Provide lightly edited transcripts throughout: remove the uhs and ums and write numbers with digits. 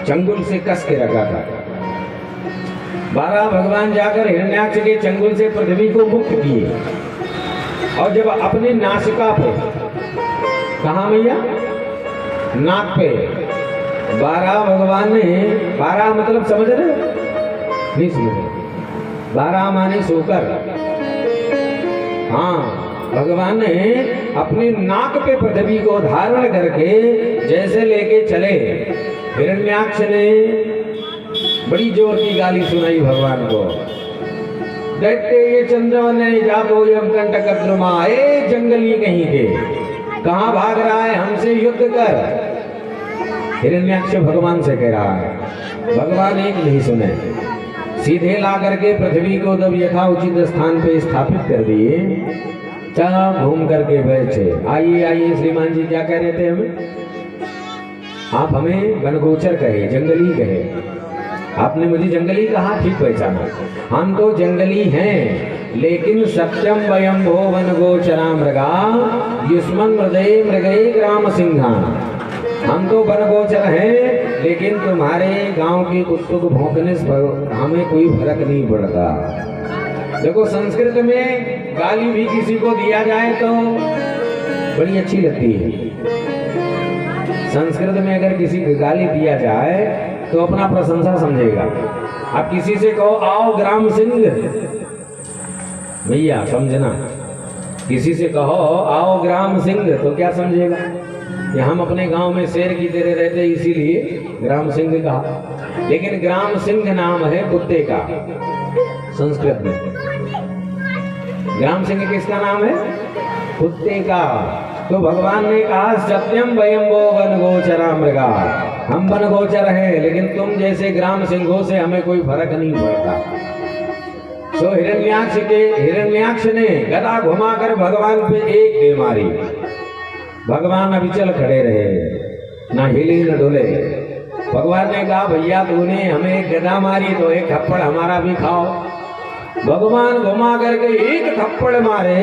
चंगुल से कस के रखा था। 12 भगवान जाकर हिरण्याक्ष के चंगुल से पृथ्वी को मुक्त किए और जब अपने नासिका पे, कहा भैया, नाक पे 12 भगवान ने, 12 मतलब समझ रहे नहीं? समझ रहे? 12 माने सोकर। हाँ, भगवान ने अपने नाक पे पृथ्वी को धारण करके जैसे लेके चले, हिरण्याक्ष ने बड़ी जोर की गाली सुनाई भगवान को। दैत्य ये चंद्रवन ने जातो यम कंटक द्रुमा, ए जंगली कहीं के, कहाँ भाग रहा है, हमसे युद्ध कर। हिरण्याक्ष भगवान से कह रहा है। भगवान एक नहीं सुने, सीधे ला करके पृथ्वी को जब यथा उचित स्थान पे स्थापित कर दिए, चल घूम करके बैठे। आइए आइए श्रीमान जी, क्या कह रहे थे हमें? आप हमें वनगोचर कहे, जंगली कहे। आपने मुझे जंगली कहा, ठीक पहचाना। हम तो जंगली हैं, लेकिन सत्यम वयम भो वनगोचरा मृगा युष्मन हृदय मृगये ग्राम सिंहा। हम तो वनगोचर हैं, लेकिन तुम्हारे गांव के कुत्तों को भौंकने से हमें कोई फर्क नहीं पड़ता। देखो, संस्कृत में गाली भी किसी को दिया जाए तो बड़ी अच्छी लगती है। संस्कृत में अगर किसी को गाली दिया जाए तो अपना प्रशंसा समझेगा। आप किसी से कहो आओ ग्राम सिंह, भैया समझना, किसी से कहो आओ ग्राम सिंह तो क्या समझेगा कि हम अपने गांव में शेर की तरह रहते इसीलिए ग्राम सिंह कहा। लेकिन ग्राम सिंह नाम है कुत्ते का संस्कृत में। ग्राम सिंह किसका नाम है? कुत्ते का। तो भगवान ने कहा सत्यम वयम वो वनगोचरा मृगा, हम वनगोचर हैं, लेकिन तुम जैसे ग्राम सिंहों से हमें कोई फर्क नहीं पड़ता। तो हिरण्याक्ष ने गदा घुमाकर भगवान पे एक दे मारी। भगवान अविचल खड़े रहे, ना हिले न डोले। भगवान ने कहा भैया तूने हमें गदा मारी तो एक थप्पड़ हमारा भी खाओ। भगवान घुमा करके एक थप्पड़ मारे,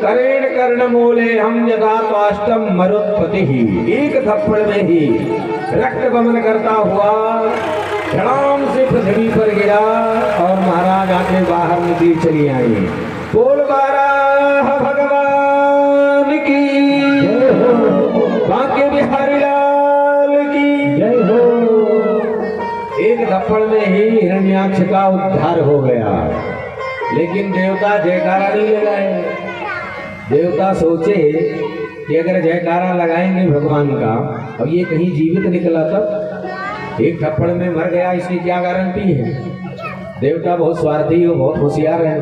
करेण कर्ण मूले हम यथा त्वाष्टम मरुत्पति ही। एक थप्पड़ में ही रक्त गमन करता हुआ धड़ाम से पृथ्वी पर गिरा और महाराज आके बाहर निकली चली आई। बोल बारह भगवान की जय हो, बांके बिहारी लाल की जय हो। एक थप्पड़ में ही हिरण्याक्ष का उद्धार हो गया। लेकिन देवता जयकारा नहीं लगाए। देवता सोचे कि अगर जयकारा लगाएंगे भगवान का और ये कहीं जीवित निकला तब, एक थप्पड़ में मर गया, इसकी क्या गारंटी है? देवता बहुत स्वार्थी हो, बहुत होशियार है,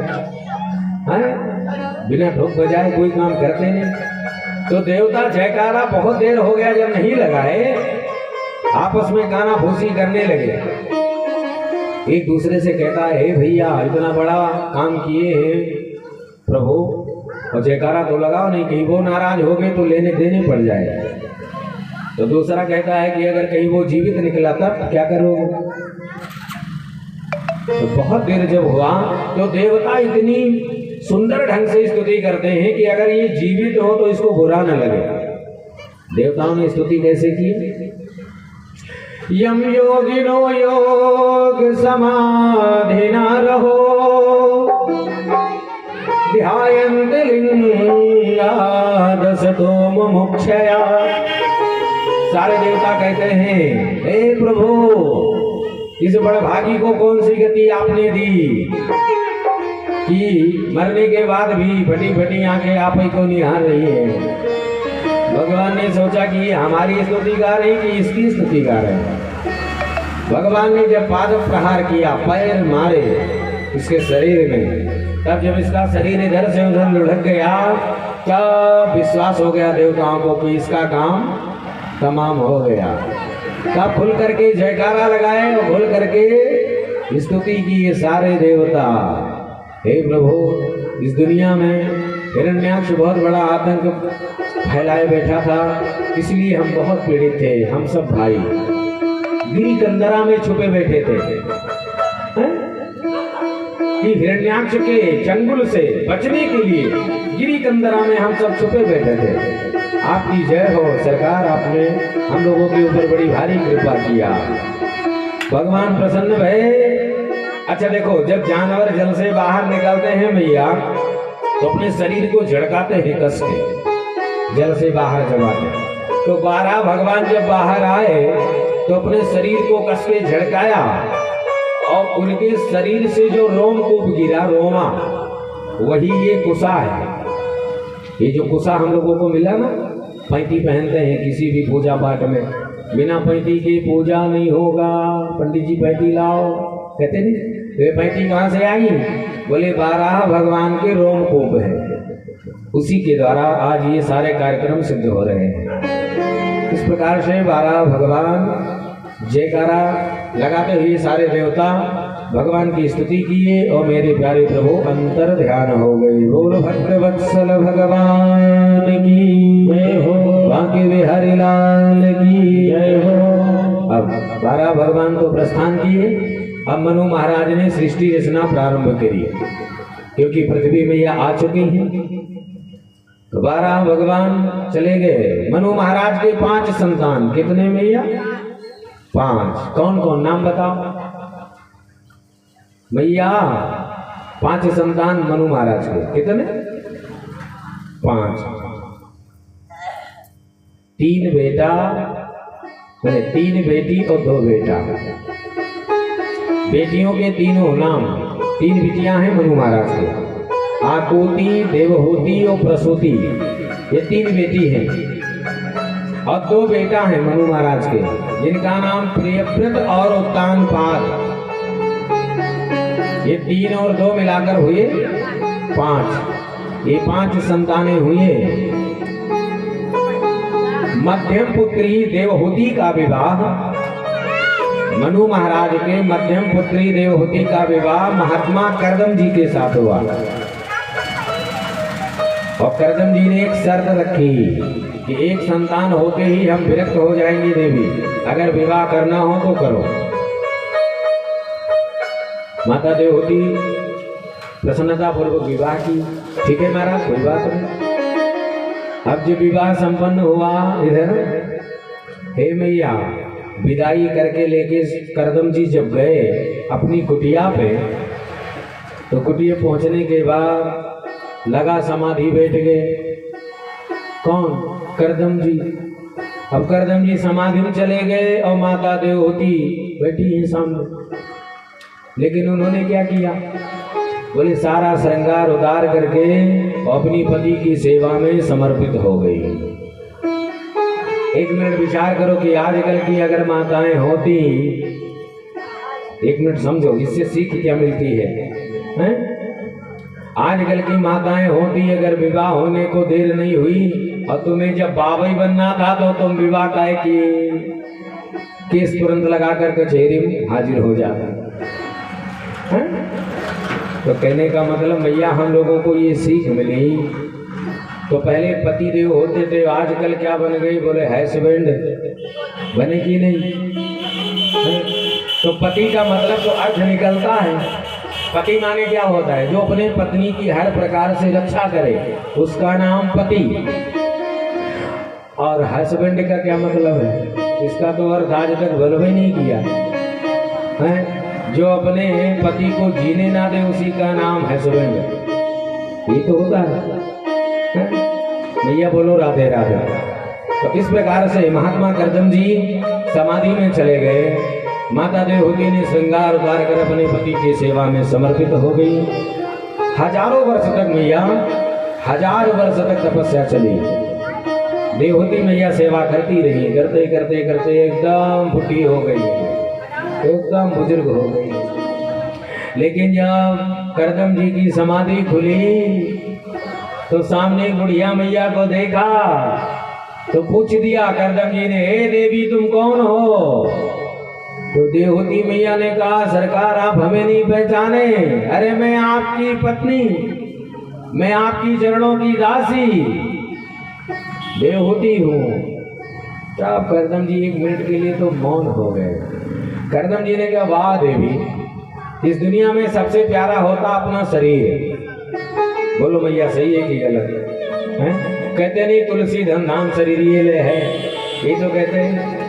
बिना ठोक बजाए कोई काम करते नहीं। तो देवता जयकारा बहुत देर हो गया जब नहीं लगाए, आपस में गाना फूसी करने लगे। एक दूसरे से कहता है हे भैया इतना बड़ा काम किए हैं प्रभु, और जयकारा तो लगाओ नहीं, कहीं वो नाराज हो गए तो लेने देने पड़ जाए। तो दूसरा कहता है कि अगर कहीं वो जीवित निकला तब क्या करोगे? तो बहुत देर जब हुआ तो देवता इतनी सुंदर ढंग से स्तुति करते हैं कि अगर ये जीवित हो तो इसको बुरा न लगे। देवताओं ने स्तुति कैसे की? यम योगिनो योग समाधिना रहो ध्यायन्त लिंगादसतो मुमुक्षया। सारे देवता कहते हैं हे प्रभु, इस बड़भागी को कौन सी गति आपने दी कि मरने के बाद भी फटी फटी आंखें आप ही को निहार रही है। भगवान ने सोचा कि हमारी स्तुति गा रही कि इसकी स्तुति गा रहे। भगवान ने जब पाद प्रहार किया, पैर मारे इसके शरीर में, तब जब इसका शरीर इधर से उधर लुढ़क गया, तब विश्वास हो गया देवताओं को कि इसका काम तमाम हो गया। तब खुल करके जयकारा लगाए और खुल करके स्तुति की ये सारे देवता। हे प्रभु, इस दुनिया में हिरण्याक्ष बहुत बड़ा आतंक फैलाए बैठा था, इसलिए हम बहुत पीड़ित थे। हम सब भाई गिरी कंदरा में छुपे बैठे थे कि हिरण्याक्ष के चंगुल से बचने के लिए गिरी कंदरा में हम सब छुपे बैठे थे। आपकी जय हो सरकार, आपने हम लोगों के ऊपर बड़ी भारी कृपा किया। भगवान प्रसन्न भये। अच्छा देखो, जब जानवर जल से बाहर निकलते हैं भैया तो अपने शरीर को झड़काते हैं कस के, जल से बाहर जब आते। तो 12 भगवान जब बाहर आए तो अपने शरीर को कस के झड़काया और उनके शरीर से जो रोमकूप गिरा, रोमा, वही ये कुसा है। ये जो कुसा हम लोगों को मिला ना, पैंती पहनते हैं किसी भी पूजा पाठ में, बिना पैंती के पूजा नहीं होगा, पंडित जी पैंती लाओ, कहते नहीं। तो ये पैंती कहाँ से आई? बोले 12 भगवान के रोमकूप है, उसी के द्वारा आज ये सारे कार्यक्रम सिद्ध हो रहे हैं। इस प्रकार से 12 भगवान जयकारा लगाते हुए सारे देवता भगवान की स्तुति किए और मेरे प्यारे प्रभु अंतर ध्यान हो गए। बोल भक्त वत्सल भगवान की जय हो, बांके बिहारी लाल की जय हो। अब 12 भगवान तो प्रस्थान किए। अब मनु महाराज ने सृष्टि रचना प्रारंभ करी, क्योंकि पृथ्वी में यह आ चुकी है। तो 12 भगवान चले गए। मनु महाराज के 5 संतान, कितने मैया? 5। कौन कौन, नाम बताओ मैया। 5 संतान मनु महाराज के, कितने? 5। 3 बेटा, 3 बेटी और 2 बेटा। बेटियों के तीनों नाम, 3 बिटियां हैं मनु महाराज के, आकुति, देवहूति और प्रसूति, ये 3 बेटी हैं। और 2 बेटा हैं मनु महाराज के, जिनका नाम प्रियव्रत और उत्तानपाद। ये 3 और 2 मिलाकर हुए 5। ये 5 संतानें हुए। मध्यम पुत्री देवहूति का विवाह, मनु महाराज के मध्यम पुत्री देवहूति का विवाह महात्मा कर्दम जी के साथ हुआ। और कर्दम जी ने एक शर्त रखी कि एक संतान होते ही हम विरक्त हो जाएंगे देवी, अगर विवाह करना हो तो करो। माता देवहूति प्रसन्नता पूर्वक विवाह की। ठीक है महाराज, कोई बात नहीं। अब जब विवाह संपन्न हुआ, इधर हे मैया विदाई करके लेके करदम जी जब गए अपनी कुटिया पे, तो कुटिया पहुंचने के बाद लगा समाधि बैठ गए। कौन? करदम जी। अब करदम जी समाधि में चले गए और माता देवहूति बैठी है सामने। लेकिन उन्होंने क्या किया? बोले सारा श्रृंगार उतार करके अपनी पति की सेवा में समर्पित हो गई। एक मिनट विचार करो कि आजकल की अगर माताएं होती, एक मिनट समझो इससे सीख क्या मिलती है, हैं? आजकल की माताएं होती अगर विवाह होने को देर नहीं हुई और तुम्हें जब बाबई बनना था तो तुम विवाह काहे किए? केस तुरंत लगाकर कचहरी में हाजिर हो जाता। तो कहने का मतलब भैया हम लोगों को ये सीख मिली। तो पहले पति देव होते थे, आजकल क्या बन गई? बोले हस्बैंड बने कि नहीं? तो पति का मतलब तो अर्थ निकलता है। पति माने क्या होता है? जो अपने पत्नी की हर प्रकार से रक्षा करे, उसका नाम पति। और हस्बैंड का क्या मतलब है? इसका तो अर्थ आज तक बलवे नहीं किया है। जो अपने पति को जीने ना दे, उसी का नाम हस्बैंड। ये तो होता है। भैया बोलो राधे राधे। तो इस प्रकार से महात्मा करदम जी समाधि में चले गए। माता देवहूति ने श्रृंगार उतार कर अपने पति की सेवा में समर्पित हो गई। हजारों वर्ष तक मैया, 1000 वर्ष तक तपस्या चली। देवहूति मैया सेवा करती रही, करते करते करते एकदम बुढ़ी हो गई, एकदम बुजुर्ग हो गई। लेकिन जब करदम जी की समाधि खुली तो सामने बुढ़िया मैया को देखा तो पूछ दिया करदम जी ने, हे देवी तुम कौन हो? तो देवहूति मैया ने कहा, सरकार आप हमें नहीं पहचाने? अरे मैं आपकी पत्नी, मैं आपकी चरणों की दासी देवहूति हूँ। तब करदम जी 1 मिनट के लिए तो मौन हो गए। करदम जी ने कहा, वाह देवी, इस दुनिया में सबसे प्यारा होता अपना शरीर। बोलो मैया सही है कि गलत है? कहते नहीं तुलसी धन नाम शरीर ये ले है, ये तो कहते हैं।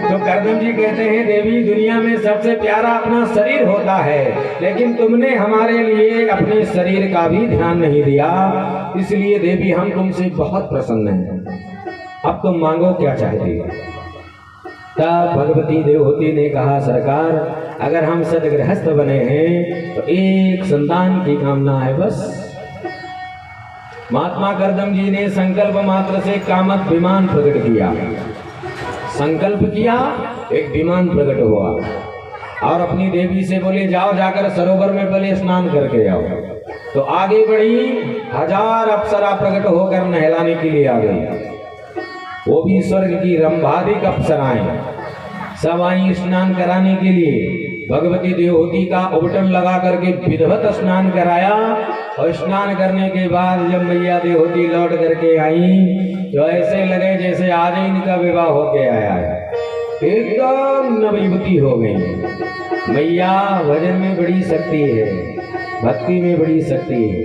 तो करदम जी कहते हैं देवी दुनिया में सबसे प्यारा अपना शरीर होता है, लेकिन तुमने हमारे लिए अपने शरीर का भी ध्यान नहीं दिया, इसलिए देवी हम तुमसे बहुत प्रसन्न हैं। अब तुम मांगो क्या चाहती हो। तब भगवती देवहूति ने कहा सरकार अगर हम सदगृहस्थ बने हैं तो एक संतान की कामना है बस। महात्मा करदम जी ने संकल्प मात्र से कामत विमान प्रकट किया, संकल्प किया एक विमान प्रकट हुआ और अपनी देवी से बोले जाओ जाकर सरोवर में पहले स्नान करके आओ। तो आगे बढ़ी, 1000 अप्सरा प्रकट होकर नहलाने के लिए आ गई, वो भी स्वर्ग की रंभादिक अप्सराएं सब आई स्नान कराने के लिए। भगवती देवहूति का उबटन लगा करके विधिवत स्नान कराया और स्नान करने के बाद जब मैया देवहूति लौट करके आई तो ऐसे लगे जैसे आज ही इनका विवाह होके आया है, एकदम नवयुवती हो गई। मैया भजन में बड़ी शक्ति है, भक्ति में बड़ी शक्ति है।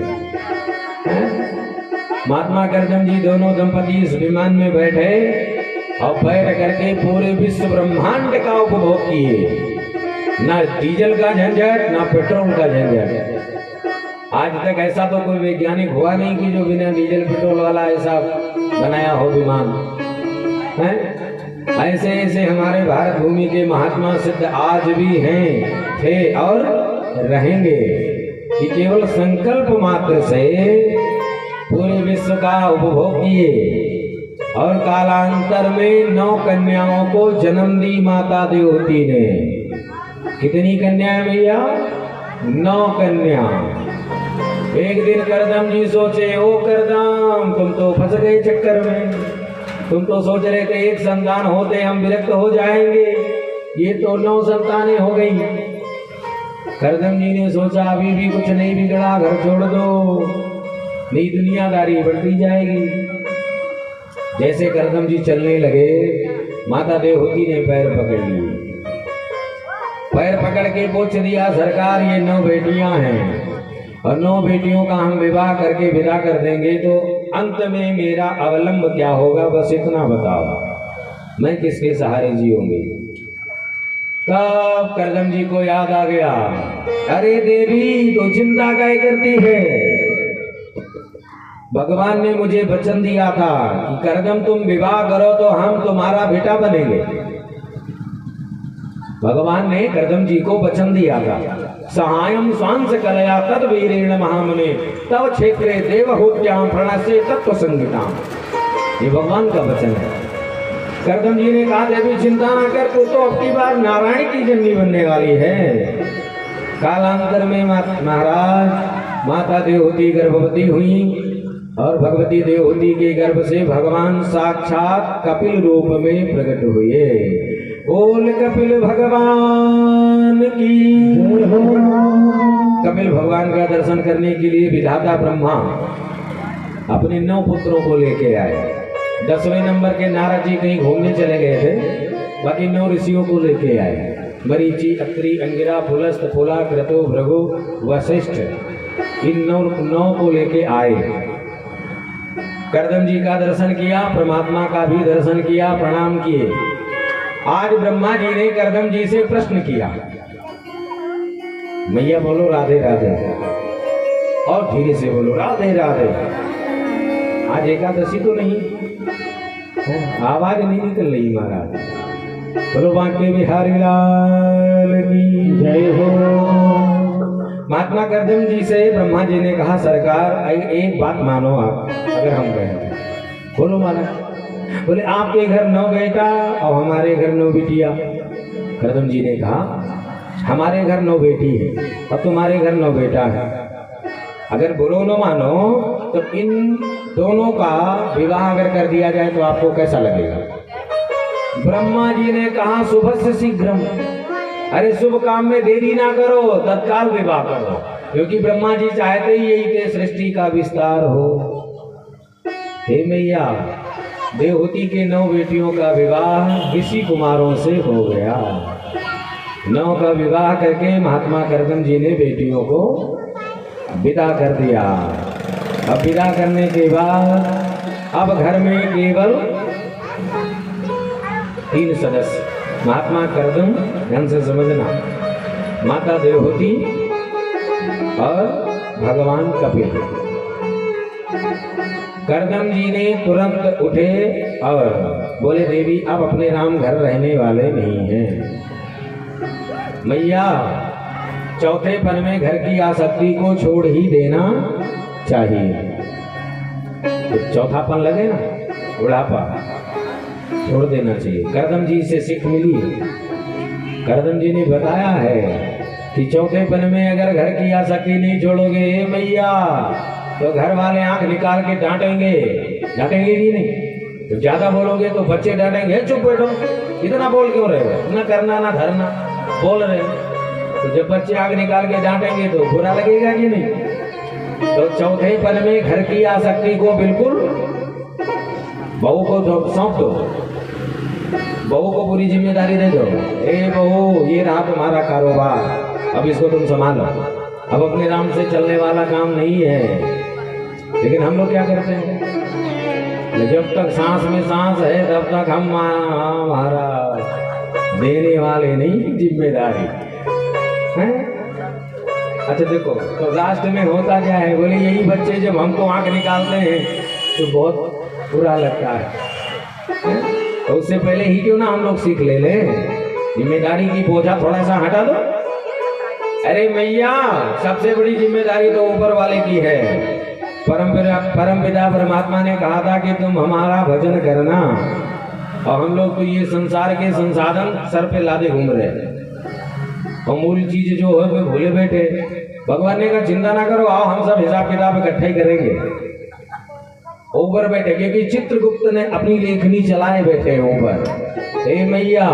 महात्मा करदम जी दोनों दंपति इस विमान में बैठे और बैठ करके पूरे विश्व ब्रह्मांड का उपभोग किए, ना डीजल का झंझट ना पेट्रोल का झंझट। आज तक ऐसा तो कोई वैज्ञानिक हुआ नहीं कि जो बिना डीजल पेट्रोल वाला ऐसा बनाया हो विमान है। ऐसे ऐसे हमारे भारत भूमि के महात्मा सिद्ध आज भी हैं, थे और रहेंगे कि केवल संकल्प मात्र से पूरे विश्व का उपभोग किए और कालांतर में 9 कन्याओं को जन्म दी माता देवहूति ने। कितनी कन्याएं भैया? 9 कन्या। एक दिन करदम जी सोचे ओ करदम तुम तो फंस गए चक्कर में, तुम तो सोच रहे थे एक संतान होते हम विरक्त हो जाएंगे, ये तो 9 संतानें हो गई। करदम जी ने सोचा अभी भी कुछ नहीं बिगड़ा, घर छोड़ दो, नई दुनियादारी बढ़ती जाएगी। जैसे करदम जी चलने लगे माता देवहूति ने पैर पकड़ लिए, पैर पकड़ के पूछ दिया सरकार ये 9 बेटियां हैं और 9 बेटियों का हम विवाह करके विदा कर देंगे तो अंत में मेरा अवलंब क्या होगा, बस इतना बताओ, मैं किसके सहारे जीऊंगी। तब करदम जी को याद आ गया, अरे देवी तो चिंता क्या करती है, भगवान ने मुझे वचन दिया था कि करदम तुम विवाह करो तो हम तुम्हारा बेटा बनेंगे। भगवान ने करदम जी को वचन दिया था, सहायम स्वांस कलया तद वीरेण महामुने तव क्षेत्रे देवहूत्यां प्रणश्ये तत्व संगीताम। ये भगवान का वचन है। करदम जी ने कहा देवी चिंता न कर, तू तो अब की बार नारायण की जननी बनने वाली है। कालांतर में महाराज माता देवहूति गर्भवती हुई और भगवती देवहूति के गर्भ से भगवान साक्षात कपिल रूप में प्रकट हुए। बोल कपिल भगवान की। कपिल भगवान का दर्शन करने के लिए विधाता ब्रह्मा अपने 9 पुत्रों को लेके आए। 10वें नंबर के नारद जी कहीं घूमने चले गए थे, बाकी 9 ऋषियों को लेके आए, मरीचि, अत्रि, अंगिरा, पुलस्त, पुला, क्रतु, भृगु, वशिष्ठ, इन 9 को लेके आए। करदम जी का दर्शन किया, परमात्मा का भी दर्शन किया, प्रणाम किए। आज ब्रह्मा जी ने करदम जी से प्रश्न किया, मैया बोलो राधे राधे, और धीरे से बोलो राधे राधे। आज एकादशी तो नहीं, आवाज नहीं निकल रही महाराज। बोलो बांके बिहारी लाल की जय हो। महात्मा करदम जी से ब्रह्मा जी ने कहा सरकार एक बात मानो आप, अगर हम कहें बोलो महाराज। बोले आपके घर 9 बेटा और हमारे घर 9 बिटिया। करदम जी ने कहा हमारे घर 9 बेटी है और तुम्हारे घर 9 बेटा है। अगर बोलो न मानो तो इन दोनों का विवाह अगर कर दिया जाए तो आपको कैसा लगेगा। ब्रह्मा जी ने कहा शुभस्य शीघ्रम, अरे शुभ काम में देरी ना करो, तत्काल विवाह करो, क्योंकि ब्रह्मा जी चाहते ही यही थे सृष्टि का विस्तार हो। हे मैया, देवहूति के 9 बेटियों का विवाह ऋषि कुमारों से हो गया। 9 का विवाह करके महात्मा करदम जी ने बेटियों को विदा कर दिया। अब विदा करने के बाद अब घर में केवल 3 सदस्य, महात्मा करदम, ध्यान से समझना, माता देवहूति और भगवान कपिल। करदम जी ने तुरंत उठे और बोले देवी अब अपने राम घर रहने वाले नहीं हैं। मैया चौथे पन में घर की आसक्ति को छोड़ ही देना चाहिए। तो चौथापन लगे ना, बुढ़ापा, छोड़ देना चाहिए। करदम जी से सीख मिली। करदम जी ने बताया है कि चौथे पन में अगर घर की आसक्ति नहीं छोड़ोगे मैया तो घर वाले आंख निकाल के डांटेंगे, डांटेंगे कि नहीं? तो ज्यादा बोलोगे तो बच्चे डांटेंगे, चुप बैठो, इतना बोल क्यों रहे हो, ना करना ना धरना, बोल रहे। तो जब बच्चे आंख निकाल के डांटेंगे तो बुरा लगेगा कि नहीं? तो चौथे पन में घर की आसक्ति को बिल्कुल बहू को सौंप दो, बहू को पूरी जिम्मेदारी दे दो। ए बहू, ये रहा तुम्हारा कारोबार, अब इसको तुम संभालो। अब अपने राम से चलने वाला काम नहीं है। लेकिन हम लोग क्या करते हैं, जब तक सांस में सांस है तब तक हम महाराज देने वाले नहीं, जिम्मेदारी है। अच्छा देखो, तो राष्ट्र में होता क्या है, बोले यही बच्चे जब हमको आंख निकालते हैं तो बहुत बुरा लगता है। तो उससे पहले ही क्यों ना हम लोग सीख ले जिम्मेदारी की बोझा थोड़ा सा हटा दो। अरे मैया, सबसे बड़ी जिम्मेदारी तो ऊपर वाले की है। परम पिता परमात्मा ने कहा था कि तुम हमारा भजन करना, और हम लोग तो ये संसार के संसाधन सर पे लादे घूम रहे हैं, और मूल चीज जो है वो भूले बैठे। भगवान ने कहा चिंता ना करो, आओ हम सब हिसाब किताब इकट्ठे करेंगे। ऊपर बैठे, क्योंकि चित्रगुप्त ने अपनी लेखनी चलाए बैठे ऊपर। हे मैया,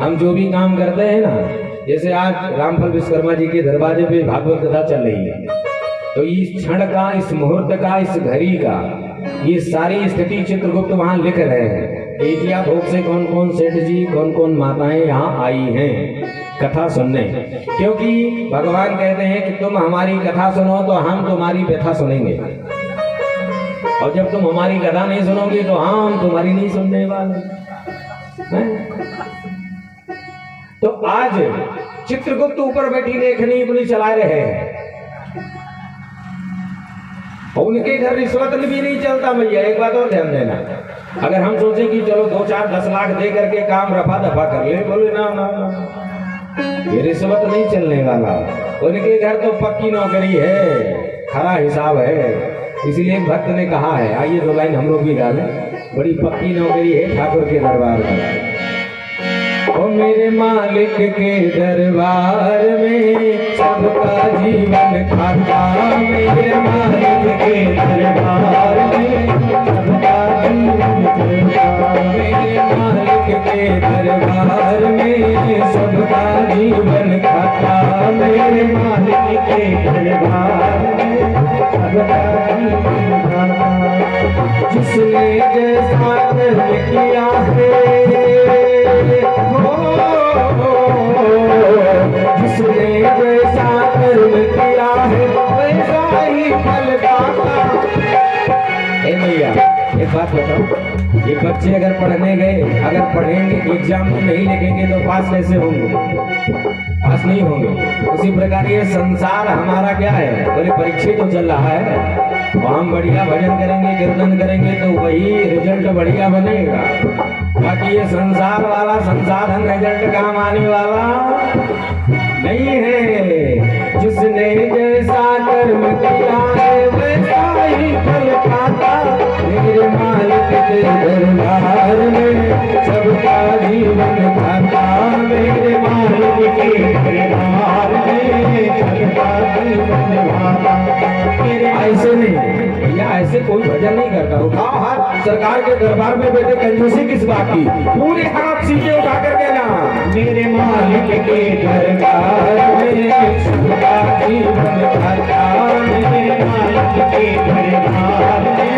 हम जो भी काम करते हैं ना, जैसे आज रामफल विश्वकर्मा जी के दरवाजे पे भागवत कथा चल रही है, तो इस क्षण का, इस मुहूर्त का, इस घड़ी का, ये सारी स्थिति चित्रगुप्त वहां लिख रहे हैं। एजिया भोग से कौन कौन सेठ जी, कौन कौन माताएं यहाँ आई हैं कथा सुनने, क्योंकि भगवान कहते हैं कि तुम हमारी कथा सुनो तो हम तुम्हारी व्यथा सुनेंगे, और जब तुम हमारी कथा नहीं सुनोगे तो हम तुम्हारी नहीं सुनने वाले हैं। तो आज चित्रगुप्त ऊपर बैठी लेखनी अपनी चला रहे हैं, उनके घर रिश्वत भी नहीं चलता। भैया एक बात और ध्यान देना, अगर हम सोचे कि चलो 2, 4, 10 लाख दे करके काम रफा दफा कर ले, बोले ना ना ना, ये रिश्वत नहीं चलने वाला। उनके घर तो पक्की नौकरी है, खरा हिसाब है। इसलिए एक भक्त ने कहा है, आइए 2 लाइन हम लोग भी डालें, बड़ी पक्की नौकरी है ठाकुर के दरबार में। ओ मेरे मालिक के दरबार में सबका जीवन खाता, मेरे मालिक के दरबार में सबका जीवन खाता, मेरे मालिक के दरबार में सबका जीवन खाता, मेरे मालिक के दरबार में सबका जीवन खाता। जिसने जैसा कर्म किया है, जिसने जैसा कर्म किया है वैसा ही फल पाता। भैया एक बात बताओ, ये बच्चे अगर पढ़ने गए, अगर पढ़ेंगे, एग्जाम में नहीं लिखेंगे तो पास कैसे होंगे? पास नहीं होंगे। उसी प्रकार ये संसार हमारा क्या है, बोले परीक्षित तो चल रहा है, और हम बढ़िया भजन करेंगे, कीर्तन करेंगे तो वही रिजल्ट बढ़िया बनेगा। बाकी ये संसार वाला संसाधन रिजल्ट काम आने वाला नहीं है। जिसने जैसा कर्म किया है वैसा ही फल पाता, मेरे मालिक के दरबार में सबका जीवन खाता, मेरे मालिक के दरबार में सबका जीवन खाता। ऐसे नहीं या ऐसे कोई भजन नहीं करता। उठाओ हाथ, सरकार के दरबार में बैठे कंजूसी किस बात की, पूरे हाथ सीधे उठा करके ना, मेरे मालिक के दरबार में सबका जीवन खाता, मेरे मालिक के दरबार में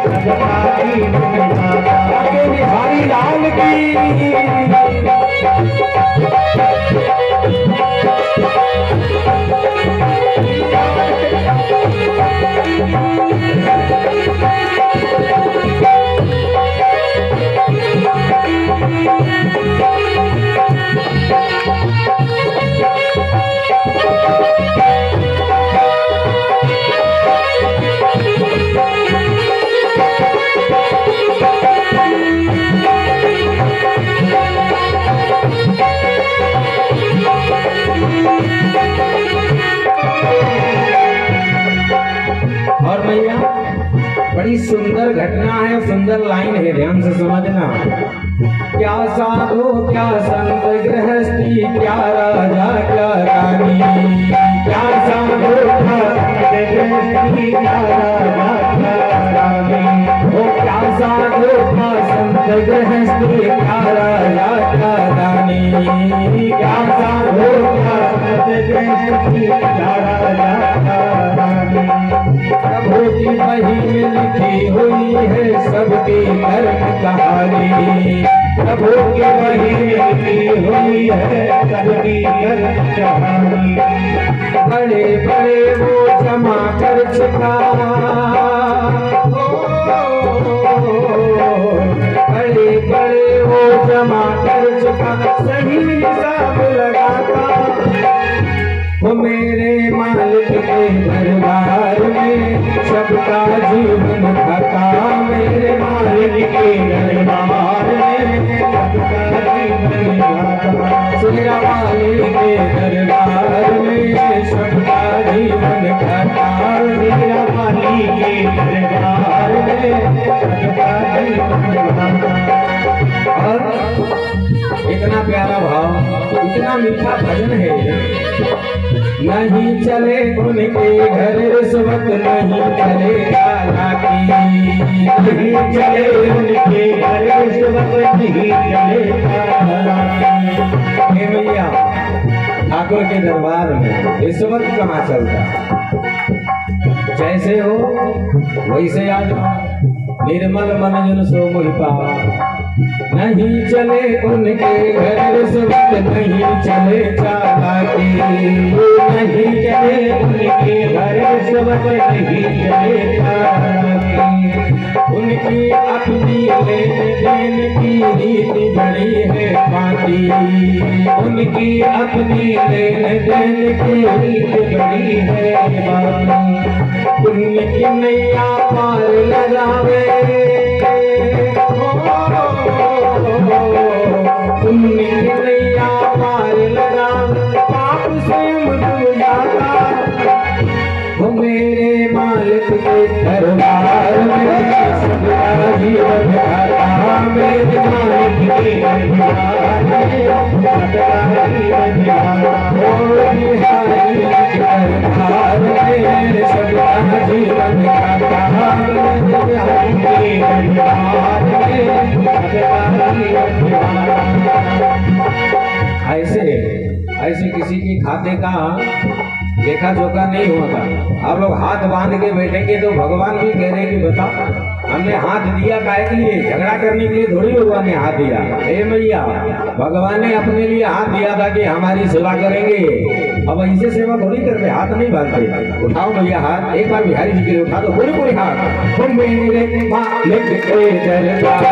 सबका जीवन खाता। बिहारी लाल की सुंदर घटना है, सुंदर लाइन है, ध्यान से समझना। क्या साधु क्या संत गृहस्थी, क्या राजा क्या रानी, क्या साधु क्या संत गृहस्थी, क्या राजा क्या रानी, ओ क्या साधु क्या संत गृहस्थी, क्या राजा क्या रानी, क्या साधु क्या संत गृहस्थी, क्या राजा क्या रानी। प्रभु की वही में लिखी हुई है सबकी कर्म कहानी, प्रभु की वही में लिखी हुई है सबकी कर्म कहानी। बड़े बड़े वो जमा कर चुका, बड़े बड़े वो जमा कर चुका, सही हिसाब लगाता, वो मेरे मालिक के दरबार में सबका जीवन खाता, मेरे मालिक के दरबार में सबका जीवन खाता, मेरा मालिक के दरबार में सबका जीवन खाता, मेरा मालिक के दरबार में सबका जीवन खाता। और इतना प्यारा भाव, इतना मीठा भजन है। नहीं चले उनके घर रिश्वत, नहीं चले चालाकी, नहीं चले उनके घर रिश्वत, नहीं चले चालाकी। हे भैया, ठाकुर के दरबार में रिश्वत कहाँ चलता, जैसे हो वैसे आ जाओ, निर्मल मन जन सो मोहि पावा। नहीं चले उनके घर रिश्वत, नहीं चले चालाकी, नहीं चले उनके घर रिश्वत, नहीं चले चालाकी। उनकी अपनी लेन देन की रीति बड़ी है बाकी, उनकी अपनी लेन देन की रीति बड़ी है बाकी। पुण्य की नैया पार लगावे, पुण्य की नैया पार लगावे, पाप स्वयं डूब जाता, वो मेरे मालिक के दरबार में सबका जीवन खाता, मेरे मालिक के दरबार में सबका जीवन खाता, ओ बिहारी के दरबार में सबका जीवन खाता, मेरे बिहारी के दरबार में सबका जीवन खाता। ऐसे किसी के खाते का लेखा जोखा नहीं होता। आप लोग हाथ बांध के बैठेंगे तो भगवान भी कह रहे कि बताओ हमने हाथ दिया काहे के लिए, झगड़ा करने के लिए थोड़ी भगवान ने हाथ दिया। हे मैया, भगवान ने अपने लिए हाथ दिया था कि हमारी सेवा करेंगे। अब ऐसे सेवा थोड़ी करते, हाथ नहीं बांधते। उठाओ मैया हाथ, एक बार बिहारी जी के लिए उठा दो पूरी पूरी हाथ। तुम मेरे मालिक के दरबार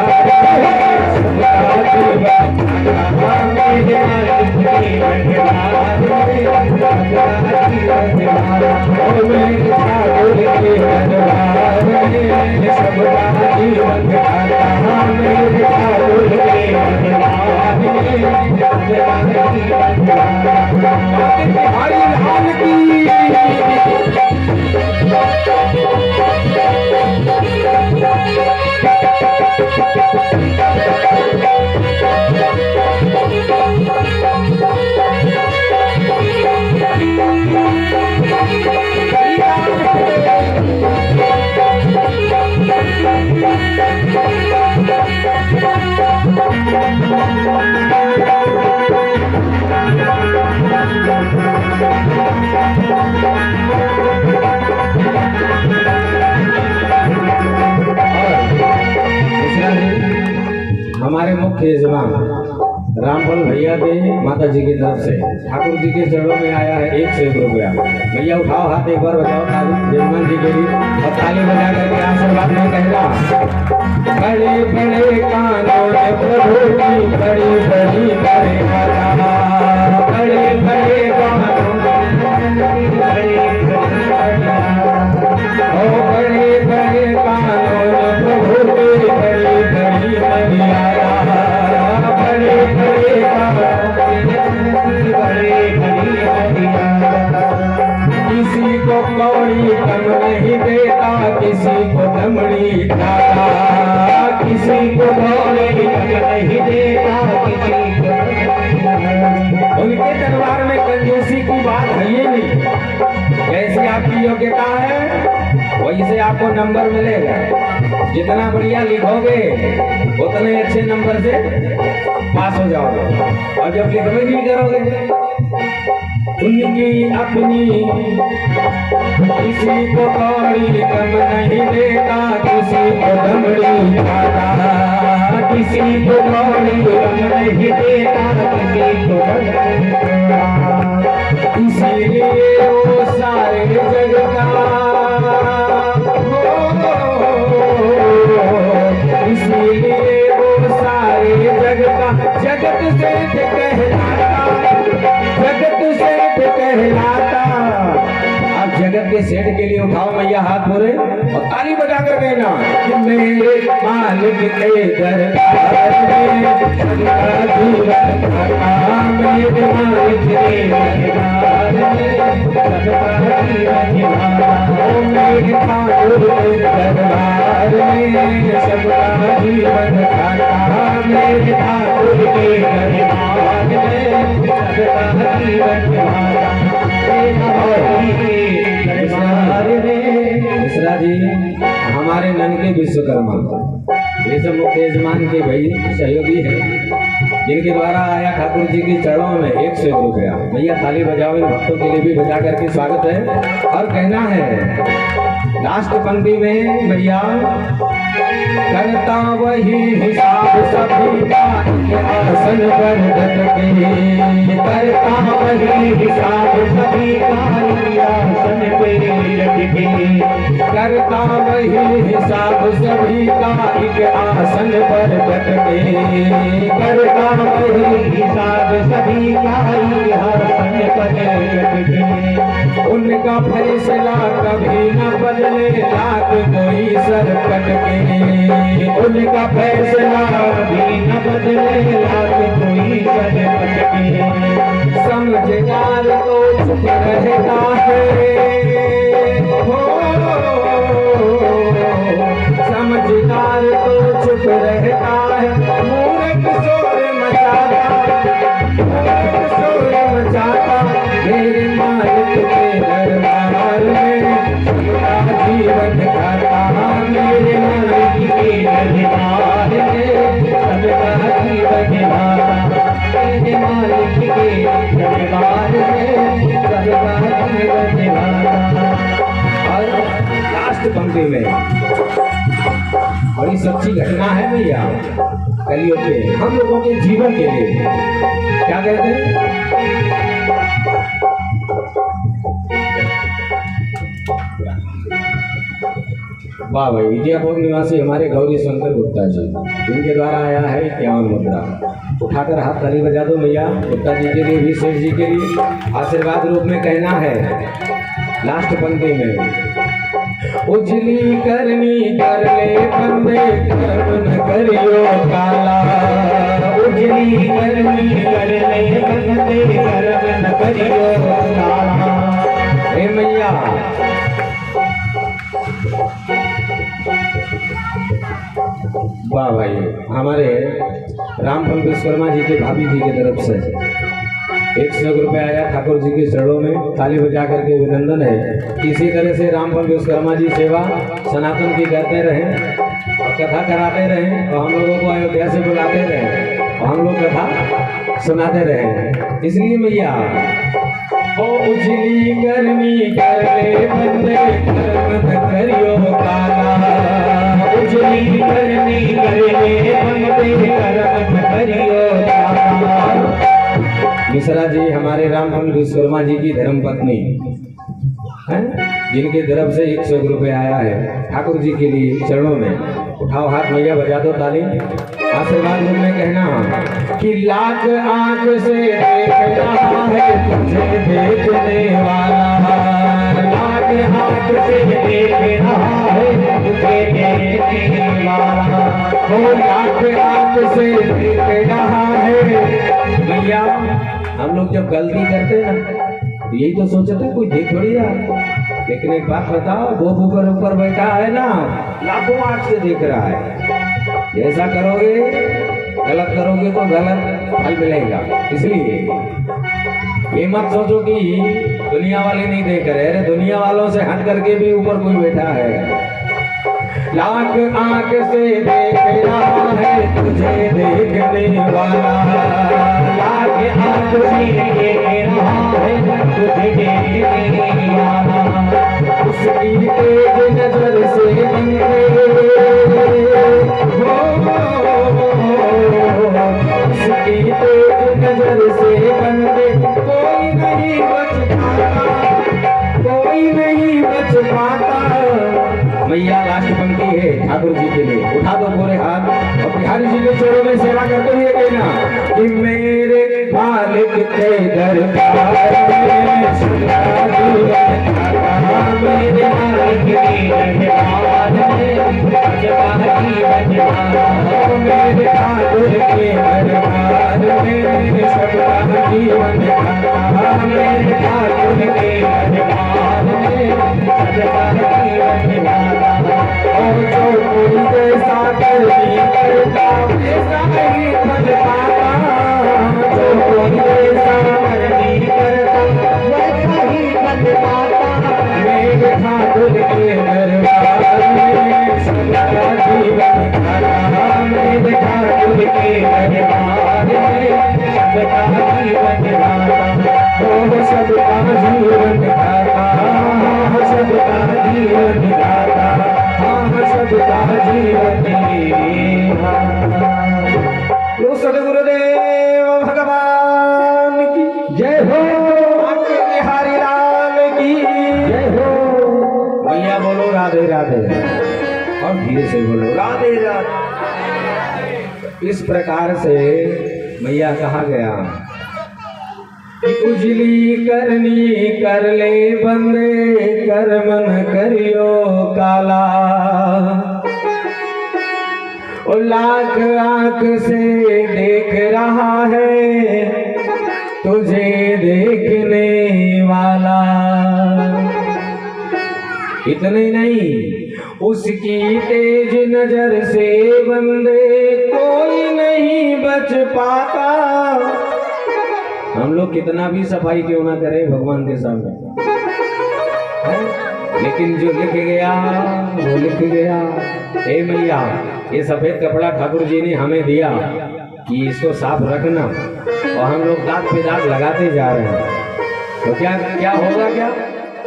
हमारे मुख्य यजमान रामफल भैया के माता जी की तरफ से ठाकुर जी के चरणों में आया है 101 रुपया। भैया उठाओ हाथ, एक बार बताओ यजमान जी के लिए और ताली बजा करके आशीर्वाद में कहना। बड़े बड़े कानों में प्रभु की बड़ी बड़ी मर्यादा, बड़े बड़े कानों में बड़े बड़े कानों में प्रभु की बड़ी बड़ी मर्यादा, बड़े बड़े किसी को कौड़ी कम नहीं देता, किसी को दमड़ी कंजूसी की बात है ही नहीं। जैसी आपकी योग्यता है वैसे आपको नंबर मिलेगा। जितना बढ़िया लिखोगे उतने अच्छे नंबर से पास हो जाओगे। और जब लिखवे नहीं करोगे उनकी अपनी किसी को कौड़ी कम नहीं देता, किसी को दमड़ी खाता, किसी को कौड़ी कम नहीं देता, किसी को इसीलिए वो सारे जग का इसीलिए वो सारे जग का जगत सेठ कहलाता, जगत सेठ कहलाता। आप जगत के सेठ के लिए उठाओ मैया हाथ पूरे और ताली बजा कर कहना कि मेरे मालिक के दरबार में सबका जीवन भरा, मेरे मालिक के दरबार में सबका जीवन भरा, मेरे ठाकुर के दरबार में सबका जीवन भरा, मेरे ठाकुर के दरबार में सबका जीवन भरा। मिश्रा जी हमारे नन के विश्वकर्मा देश मुक्त यजमान के भाई सहयोगी है, जिनके द्वारा आया ठाकुर जी के चरणों में 101 रुपया। भैया ताली बजाओ, इन भक्तों के लिए भी बजा करके स्वागत है। और कहना है लास्ट पंक्ति में भैया करता वही हिसाब सभी का आसन पर डट के, करता वही हिसाब सभी का आसन पे डट के, करता वही हिसाब सभी का एक आसन पर डट के, करता वही हिसाब सभी का एक आसन पर डट के। उनका फैसला कभी न बदले लाख कोई सर कट के, उनका फैसला कभी न बदले लाख कोई सर कट के। समझदार तो चुप रहता है, समझदार तो चुप रहता है, मूर्ख शोर मचाता, मूर्ख शोर मचाता, मेरे मालिक के दरबार में सबका जीवन खाता, मेरे मालिक के दरबार में सबका जीवन खाता, मेरे मालिक के दरबार में सबका जीवन खाता। और लास्ट पंक्ति में बड़ी सच्ची घटना है भैया कलियुग के हम लोगों के जीवन के लिए। क्या कहते हैं? वाह भाई, विजयपुर निवासी हमारे गौरी शंकर गुप्ता जी, जिनके द्वारा आया है 51 मुद्रा। उठाकर हाथ ताली बजा दो भैया गुप्ता जी के लिए भी, शेष जी के लिए आशीर्वाद रूप में कहना है लास्ट पंक्ति में उजली करनी कर ले बंदे कर्म न करियो काला, उजली करनी कर ले बंदे कर्म न करियो काला। हे मैया वाह भाई, हमारे रामफल विश्वकर्मा जी के भाभी जी की तरफ से 100 रुपया आया ठाकुर जी के चरणों में। ताली बजा करके अभिनंदन है। इसी तरह से रामफल विश्वकर्मा जी सेवा सनातन की करते रहें और कथा कराते रहें और हम लोगों को अयोध्या से बुलाते रहें और हम लोग कथा सुनाते रहें। इसलिए मैया ओ उजली करनी कर ले बंदे कर्म न करियो काला, उजली करनी कर ले बंदे कर्म न करियो काला। मिश्रा जी हमारे रामफल विश्वकर्मा जी की धर्मपत्नी हैं, जिनकी तरफ से 101 रुपये आया है ठाकुर जी के लिए चरणों में। उठाओ हाथ मैया, बजा दो ताली। आशीर्वाद में कहना कि लाख आंख से देख रहा है तुझे देखने वाला, लाख आंख से देख रहा है तुझे देखने वाला, वो लाख आंख से देख रहा है। भैया हम लोग जब गलती करते हैं ना यही तो सोचते कोई देख थोड़ी रहा, लेकिन एक बात बताओ, वो ऊपर बैठा है ना लाखों आंख से देख रहा है। जैसा करोगे गलत करोगे तो गलत फल मिलेगा। इसलिए ये मत सोचो कि दुनिया वाले नहीं देख रहे, अरे दुनिया वालों से हट करके भी ऊपर कोई बैठा है। लाख आंख से देख रहा है तुझे देखने वाला, लाख आंख से देख रहा है तुझे देखने वाला, उसकी तेज नजर से बंदे उसकी तेज नजर से बंदे कोई नहीं बच पाता, कोई नहीं बच पाता। मैया लास्ट पंक्ति है ठाकुर जी के लिए, उठा दो पूरे हाथ और बिहारी जी के चरणों में सेवा करते हुए कहना कि मेरे मालिक के दरबार में सदा जीवन खाता, मेरे मालिक के दरबार में सदा जीवन खाता, मेरे ठाकुर के दरबार में सदा जीवन खाता, मेरे ठाकुर के दरबार में सदा जीवन खाता। और जो कोई जैसा करनी करता वैसा ही बन पाता, जो कोई जैसा करनी करता वैसा ही बन पाता, मेरे ठाकुर के दरबार में सदा जीवन खाता, मेरे ठाकुर के दरबार में सदा जीवन खाता, ओ सबका जीवन खाता, सबका जीवन खाता, सबका जीवन लो। सदगुरुदेव भगवान की जय हो, बिहारी लाल की जय हो। भैया बोलो राधे राधे, और धीरे से बोलो राधे राधे। इस प्रकार से मैया कहा गया उजली करनी कर ले बंदे, कर मन करियो काला, ओ लाख आंख से देख रहा है तुझे देखने वाला। इतने नहीं, उसकी तेज नजर से बंदे कोई नहीं बच पाता। हम लोग कितना भी सफाई क्यों ना करें भगवान के सामने, लेकिन जो लिख गया वो लिख गया। हे मैया, ये सफेद कपड़ा ठाकुर जी ने हमें दिया कि इसको साफ रखना, और हम लोग दाग पे दाग लगाते जा रहे हैं। तो क्या क्या होगा? क्या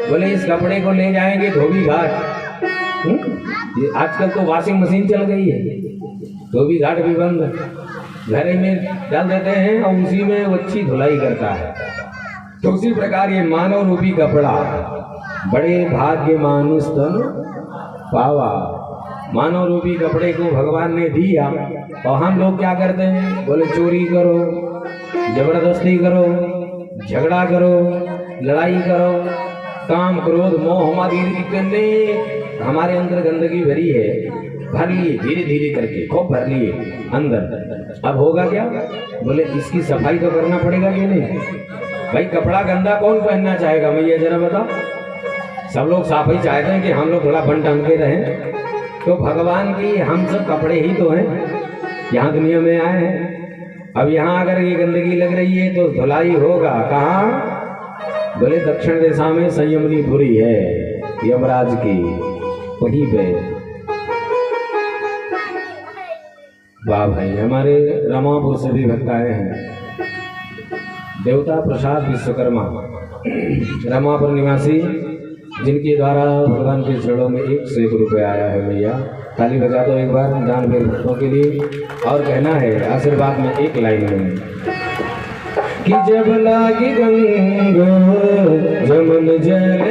बोले इस कपड़े को ले जाएंगे धोबी घाट। आजकल तो वॉशिंग मशीन चल गई है, धोबी घाट भी बंद, घर में डाल देते हैं और उसी में वो अच्छी धुलाई करता है। तो उसी प्रकार ये मानव रूपी कपड़ा बड़े भाग्य मानुष तन पावा, मानव रूपी कपड़े को भगवान ने दिया, और हम लोग क्या करते हैं? बोले चोरी करो, जबरदस्ती करो, झगड़ा करो, लड़ाई करो, काम क्रोध मोह हमारे अंदर गंदगी भरी है, भर लिए धीरे धीरे करके, खूब भर लिए अंदर। अब होगा क्या? बोले इसकी सफाई तो करना पड़ेगा कि नहीं? भाई कपड़ा गंदा कौन पहनना चाहेगा? मैया जरा बताओ। सब लोग साफ ही चाहते हैं कि हम लोग थोड़ा बन ढंग के रहें। तो भगवान की हम सब कपड़े ही तो हैं, यहाँ दुनिया में आए हैं। अब यहाँ अगर ये गंदगी लग रही है तो धुलाई होगा कहाँ? बोले दक्षिण दिशा में संयमनीपुरी है यमराज की, वहीं पे। वाह भाई, हमारे रमापुर से भी भक्त आए हैं। देवता प्रसाद विश्वकर्मा रमापुर निवासी, जिनके द्वारा भगवान के चरणों में 101 रुपये आया है। मैया ताली बजा दो एक बार दानवीर भक्तों के लिए। और कहना है आशीर्वाद में एक लाइन में कि जब लागी गंगा जमन जल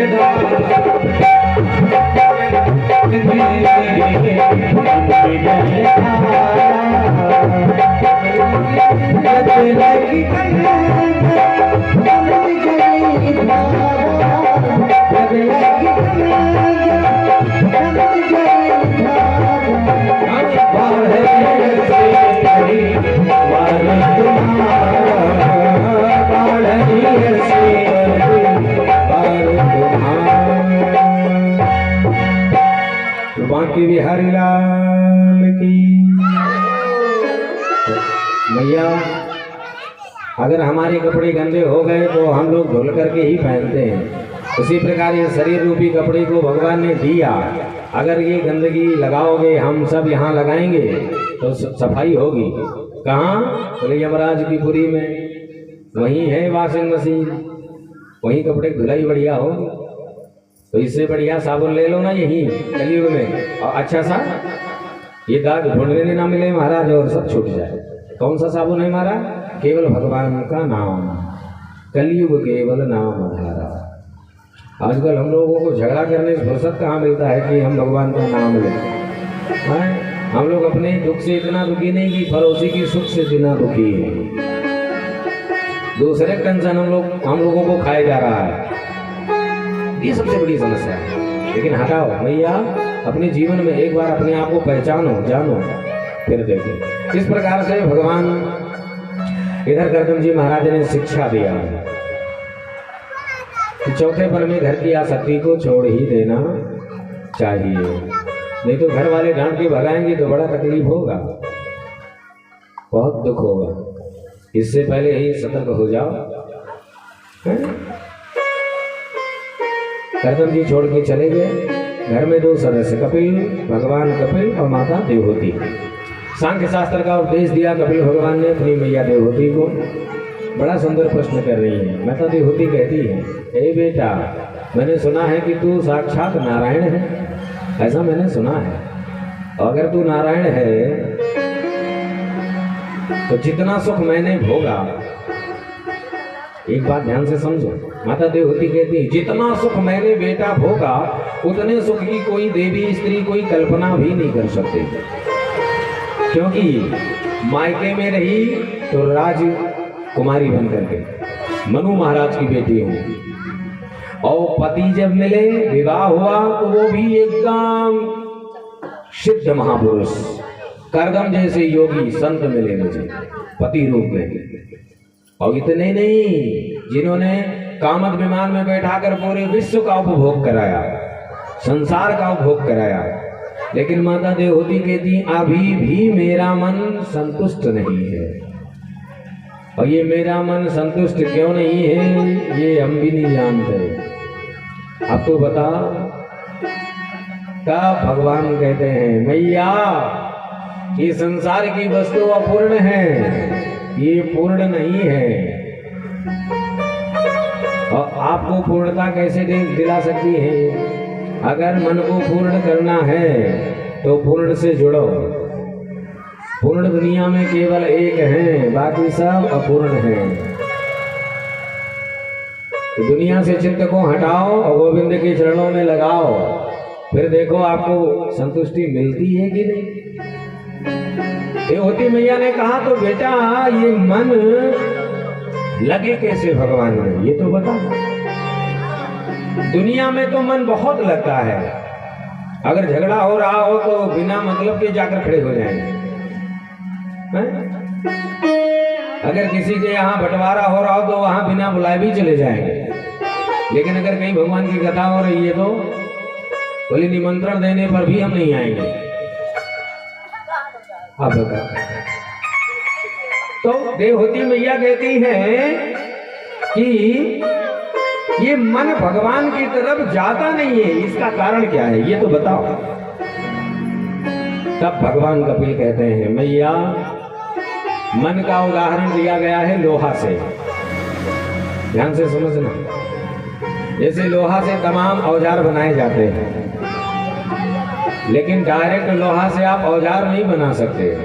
बांके बिहारी लाल की। मैया अगर हमारे कपड़े गंदे हो गए तो हम लोग धुल करके ही पहनते हैं। उसी प्रकार ये शरीर रूपी कपड़े को भगवान ने दिया, अगर ये गंदगी लगाओगे, हम सब यहाँ लगाएंगे तो सफाई होगी कहाँ? बोले यमराज की पुरी में, वहीं है वॉशिंग मशीन, वहीं कपड़े धुलाई बढ़िया होगी। तो इससे बढ़िया साबुन ले लो ना यही कलयुग में, और अच्छा सा ये दाग ढूंढने ना मिले महाराज और सब छूट जाए। कौन सा साबुन है हमारा? केवल भगवान का नाम, कलयुग केवल नाम हमारा। आजकल हम लोगों को झगड़ा करने से फुर्सत कहाँ मिलता है कि हम भगवान का नाम लें। हम लोग अपने दुख से इतना दुखी नहीं कि पड़ोसी की सुख से इतना दुखी है। दूसरे टेंशन हम लोगों को खाया जा रहा है, ये सबसे बड़ी समस्या है। लेकिन हटाओ भैया, अपने जीवन में एक बार अपने आप को पहचानो, जानो, फिर देखो। इस प्रकार से भगवान इधर गर्दन जी महाराज ने शिक्षा दिया कि चौथे पर में घर की आसक्ति को छोड़ ही देना चाहिए, नहीं तो घर वाले डांट के भगाएंगे तो बड़ा तकलीफ होगा, बहुत दुख होगा। इससे पहले ही सतर्क हो जाओ। गर्दन जी छोड़ के चले गए। घर में 2 सदस्य, कपिल, भगवान कपिल और माता देवहूति। सांख्य शास्त्र का उपदेश दिया कपिल भगवान ने अपनी मैया देवहूति को। बड़ा सुंदर प्रश्न कर रही है। माता देवहूति कहती है, हे बेटा, मैंने सुना है कि तू साक्षात नारायण है, ऐसा मैंने सुना है। और अगर तू नारायण है तो जितना सुख मैंने भोगा, एक बात ध्यान से समझो। माता देवहूति कहती है, जितना सुख मैंने बेटा भोगा, उतने सुख की कोई देवी स्त्री कोई कल्पना भी नहीं कर सकती। क्योंकि मायके में रही तो राजकुमारी बन करके मनु महाराज की बेटी हूँ, और पति जब मिले, विवाह हुआ, तो वो भी एकदम सिद्ध महापुरुष, करदम जैसे योगी संत मिले मुझे पति रूप में। और इतने नहीं, जिन्होंने कामत विमान में बैठाकर पूरे विश्व का उपभोग कराया, संसार का उपभोग कराया। लेकिन माता देवहूति कहती, अभी भी मेरा मन संतुष्ट नहीं है। और ये मेरा मन संतुष्ट क्यों नहीं है, ये हम भी नहीं जानते। अब तो बता, तब भगवान कहते हैं, मैया, ये संसार की वस्तु अपूर्ण है, ये पूर्ण नहीं है। और आपको पूर्णता कैसे दिला सकती है? अगर मन को पूर्ण करना है तो पूर्ण से जुड़ो। पूर्ण दुनिया में केवल एक है, बाकी सब अपूर्ण है। तो दुनिया से चित्त को हटाओ और गोविंद के चरणों में लगाओ, फिर देखो आपको संतुष्टि मिलती है कि नहीं। देवहूति मैया ने कहा, तो बेटा ये मन लगे कैसे भगवान में, ये तो बता। दुनिया में तो मन बहुत लगता है, अगर झगड़ा हो रहा हो तो बिना मतलब के जाकर खड़े हो जाएंगे। अगर किसी के यहाँ बंटवारा हो रहा हो तो वहां बिना बुलाए भी चले जाएंगे। लेकिन अगर कहीं भगवान की कथा हो रही है तो बोले निमंत्रण देने पर भी हम नहीं आएंगे। आप बताओ। तो देवहूति मैया कहती है कि ये मन भगवान की तरफ जाता नहीं है, इसका कारण क्या है, ये तो बताओ। तब भगवान कपिल कहते हैं, मैया, मन का उदाहरण दिया गया है लोहा से। ध्यान से समझना। जैसे लोहा से तमाम औजार बनाए जाते हैं, लेकिन डायरेक्ट लोहा से आप औजार नहीं बना सकते।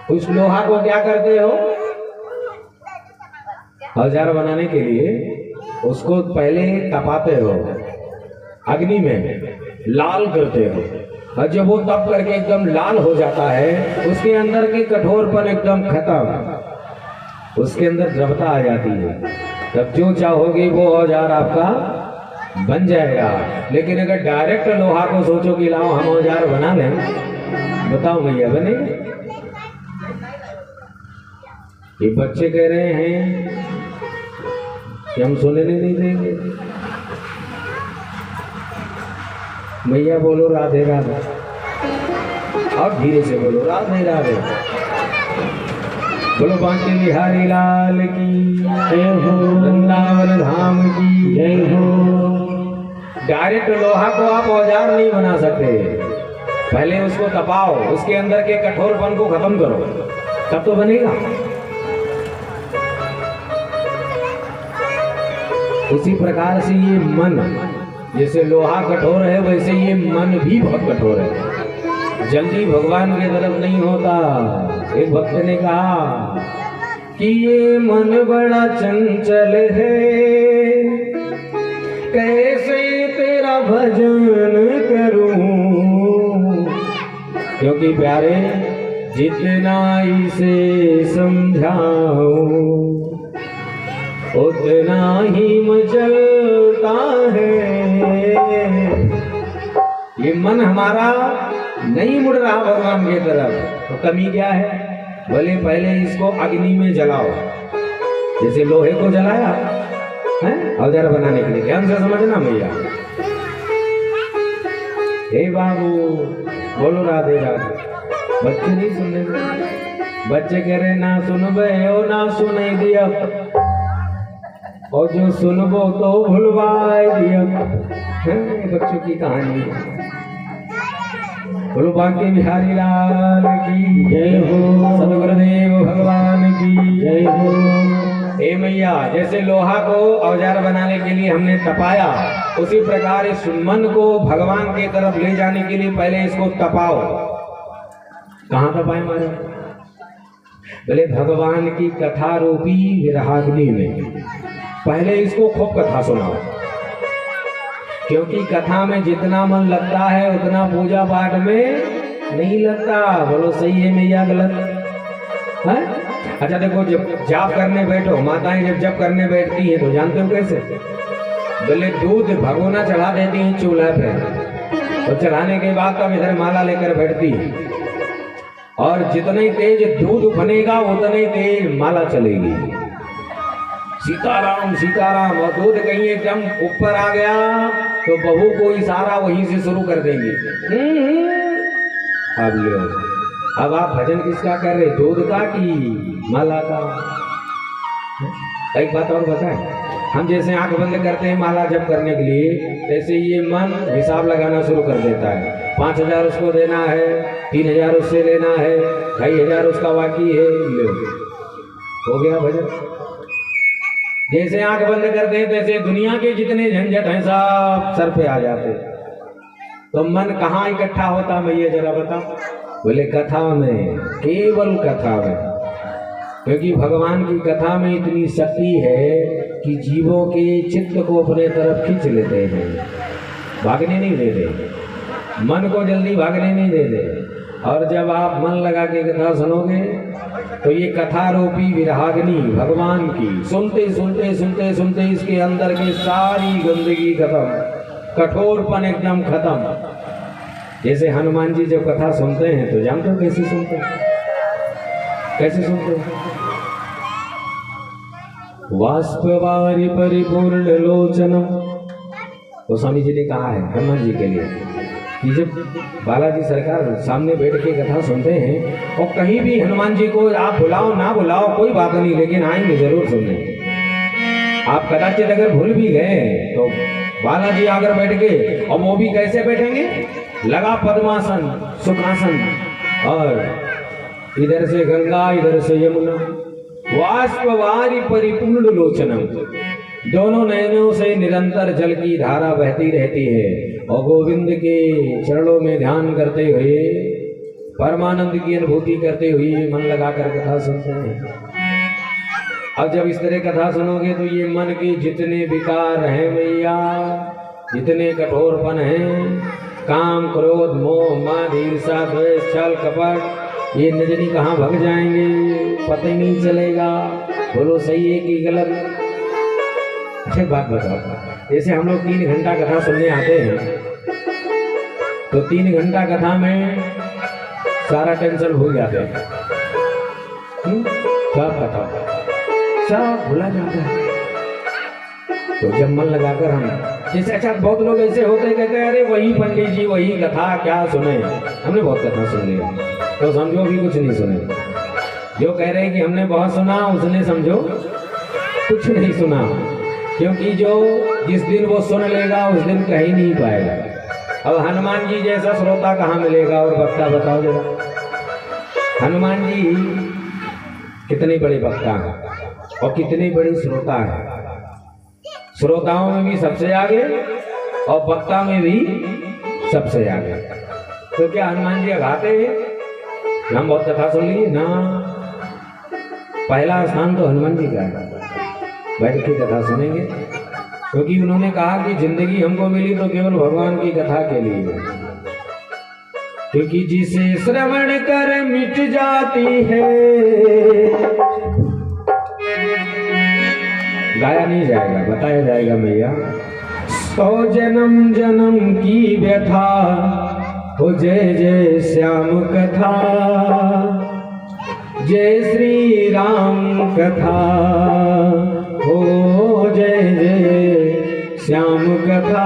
उस लोहा को क्या करते हो? औजार बनाने के लिए उसको पहले तपाते हो, अग्नि में लाल करते हो, और जब वो तप करके एकदम लाल हो जाता है, उसके अंदर की कठोरपन एकदम खत्म, उसके अंदर द्रवता आ जाती है। तब जो चाहोगे वो औजार आपका बन जाएगा। लेकिन अगर डायरेक्ट लोहा को सोचो कि लाओ हम औजार बना लें, बताओ भैया बनेगा? ये बच्चे कह रहे हैं कि हम सोने नहीं देंगे। मैया बोलो राधे राधे, और धीरे से बोलो राधे राधे। बोलो बांके बिहारी लाल की जय हो, वृंदावन धाम की जय हो। डायरेक्ट लोहा को आप औजार नहीं बना सकते, पहले उसको तपाओ, उसके अंदर के कठोरपन को खत्म करो, तब तो बनेगा। उसी प्रकार से ये मन, जैसे लोहा कठोर है वैसे ये मन भी बहुत कठोर है, जल्दी भगवान की तरफ नहीं होता। एक भक्त ने कहा कि ये मन बड़ा चंचल है, कैसे तेरा भजन करूं, क्योंकि प्यारे जितना इसे समझाऊं उतना ही मचलता है। ये मन हमारा नहीं मुड़ रहा भगवान की तरफ, तो कमी क्या है? बोले पहले इसको अग्नि में जलाओ, जैसे लोहे को जलाया है औजार बनाने के लिए। ध्यान से समझना भैया। हे बाबू बोलो राधे राधे। बच्चे नहीं सुनने में, बच्चे कह रहे ना सुनबे ओ ना सुने दिया, और जो सुनबो तो भूलवाए दिया। बच्चों की कहानी। बोलो बांके बिहारी लाल की जय हो, सदगुरुदेव भगवान की जय हो। हे मैया, जैसे लोहा को औजार बनाने के लिए हमने तपाया, उसी प्रकार इस मन को भगवान की तरफ ले जाने के लिए पहले इसको तपाओ। कहाँ तपाए मारे? बोले भगवान की कथा रूपी विरहाग्नि में पहले इसको खूब कथा सुनाओ, क्योंकि कथा में जितना मन लगता है उतना पूजा पाठ में नहीं लगता। बोलो सही है मैया गलत है? अच्छा देखो, जब जाप करने बैठो, माताएं जब जप करने बैठती हैं तो जानते हो कैसे? बोले दूध भगोना चढ़ा देती हैं चूल्हा पे, तो चढ़ाने के बाद तब इधर माला लेकर बैठती है, और जितने तेज दूध उफनेगा उतने तेज माला चलेगी। सीताराम सीताराम, और दूध कहीं एकदम ऊपर आ गया तो बहू को इशारा वहीं से शुरू कर देंगे। अब लो, अब आप भजन किसका कर रहे? दूध का कि माला का? एक बात और बताएं, हम जैसे आंख बंद करते हैं माला जप करने के लिए, जैसे ये मन हिसाब लगाना शुरू कर देता है। 5000 उसको देना है, 3000 उससे लेना है, 2500 उसका बाकी है, लो हो गया भजन। जैसे आंख बंद करते हैं तैसे दुनिया के जितने झंझट हैं सब सर पे आ जाते। तो मन कहाँ इकट्ठा होता मैं ये जरा बताओ? बोले कथा में, केवल कथा में, क्योंकि भगवान की कथा में इतनी शक्ति है कि जीवों के चित्त को अपने तरफ खींच लेते हैं, भागने नहीं देते, मन को जल्दी भागने नहीं देते। और जब आप मन लगा के कथा सुनोगे तो ये कथा रूपी विरहाग्नि भगवान की सुनते सुनते सुनते सुनते इसके अंदर की सारी गंदगी खत्म, कठोरपन एकदम खत्म। जैसे हनुमान जी जब कथा सुनते हैं तो जानते हो कैसे सुनते हैं? कैसे सुनते हैं? वाष्पवारि परिपूर्ण लोचनम, तो स्वामी जी ने कहा है हनुमान जी के लिए कि जब बालाजी सरकार सामने बैठ के कथा सुनते हैं, और कहीं भी हनुमान जी को आप बुलाओ ना बुलाओ कोई बात नहीं, लेकिन आएंगे जरूर सुनने। आप कदाचित अगर भूल भी गए तो बालाजी आकर बैठ गए, और वो भी कैसे बैठेंगे? लगा पद्मासन सुखासन, और इधर से गंगा इधर से यमुना, वाष्पवारि परिपूर्ण लोचनम, दोनों नयनों से निरंतर जल की धारा बहती रहती है, और गोविंद के चरणों में ध्यान करते हुए परमानंद की अनुभूति करते हुए मन लगाकर कथा सुनते हैं। अब जब इस तरह कथा सुनोगे तो ये मन के जितने विकार हैं मैया, जितने कठोरपन हैं, काम क्रोध मोह मान ईर्षा द्वेष छल कपट, ये न जाने कहाँ भग जाएंगे, पता ही नहीं चलेगा। बोलो सही है कि गलत? अच्छी बात बताओ, जैसे हम लोग 3 घंटा कथा सुनने आते हैं तो 3 घंटा कथा में सारा टेंशन भूल जाते हैं। सब बताओ, सब भूला जाता है। तो जब मन लगाकर हम जैसे, अच्छा बहुत लोग ऐसे होते हैं कहते हैं अरे वही पंडित जी वही कथा क्या सुने, हमने बहुत कथा सुन लिया, तो समझो भी कुछ नहीं सुने। जो कह रहे हैं कि हमने बहुत सुना, उसने समझो कुछ नहीं सुना, क्योंकि जो जिस दिन वो सुन लेगा उस दिन कहीं नहीं पाएगा। अब हनुमान जी जैसा श्रोता कहाँ मिलेगा और वक्ता, बताओ जरा। हनुमान जी कितने बड़े वक्ता हैं और कितने बड़े श्रोता हैं। श्रोताओं में भी सबसे आगे और वक्ता में भी सबसे आगे। तो क्या हनुमान जी गाते हैं? हम बहुत कथा सुन लिए ना, पहला स्थान तो हनुमान जी का है। बैठ के कथा सुनेंगे, क्योंकि उन्होंने कहा कि जिंदगी हमको मिली तो केवल भगवान की कथा के लिए, क्योंकि जिसे श्रवण कर मिट जाती है, गाया नहीं जाएगा, बताया जाएगा भैया। 100 जन्म जन्म की व्यथा हो जय जय श्याम कथा, जय श्री राम कथा हो जय जय श्याम कथा।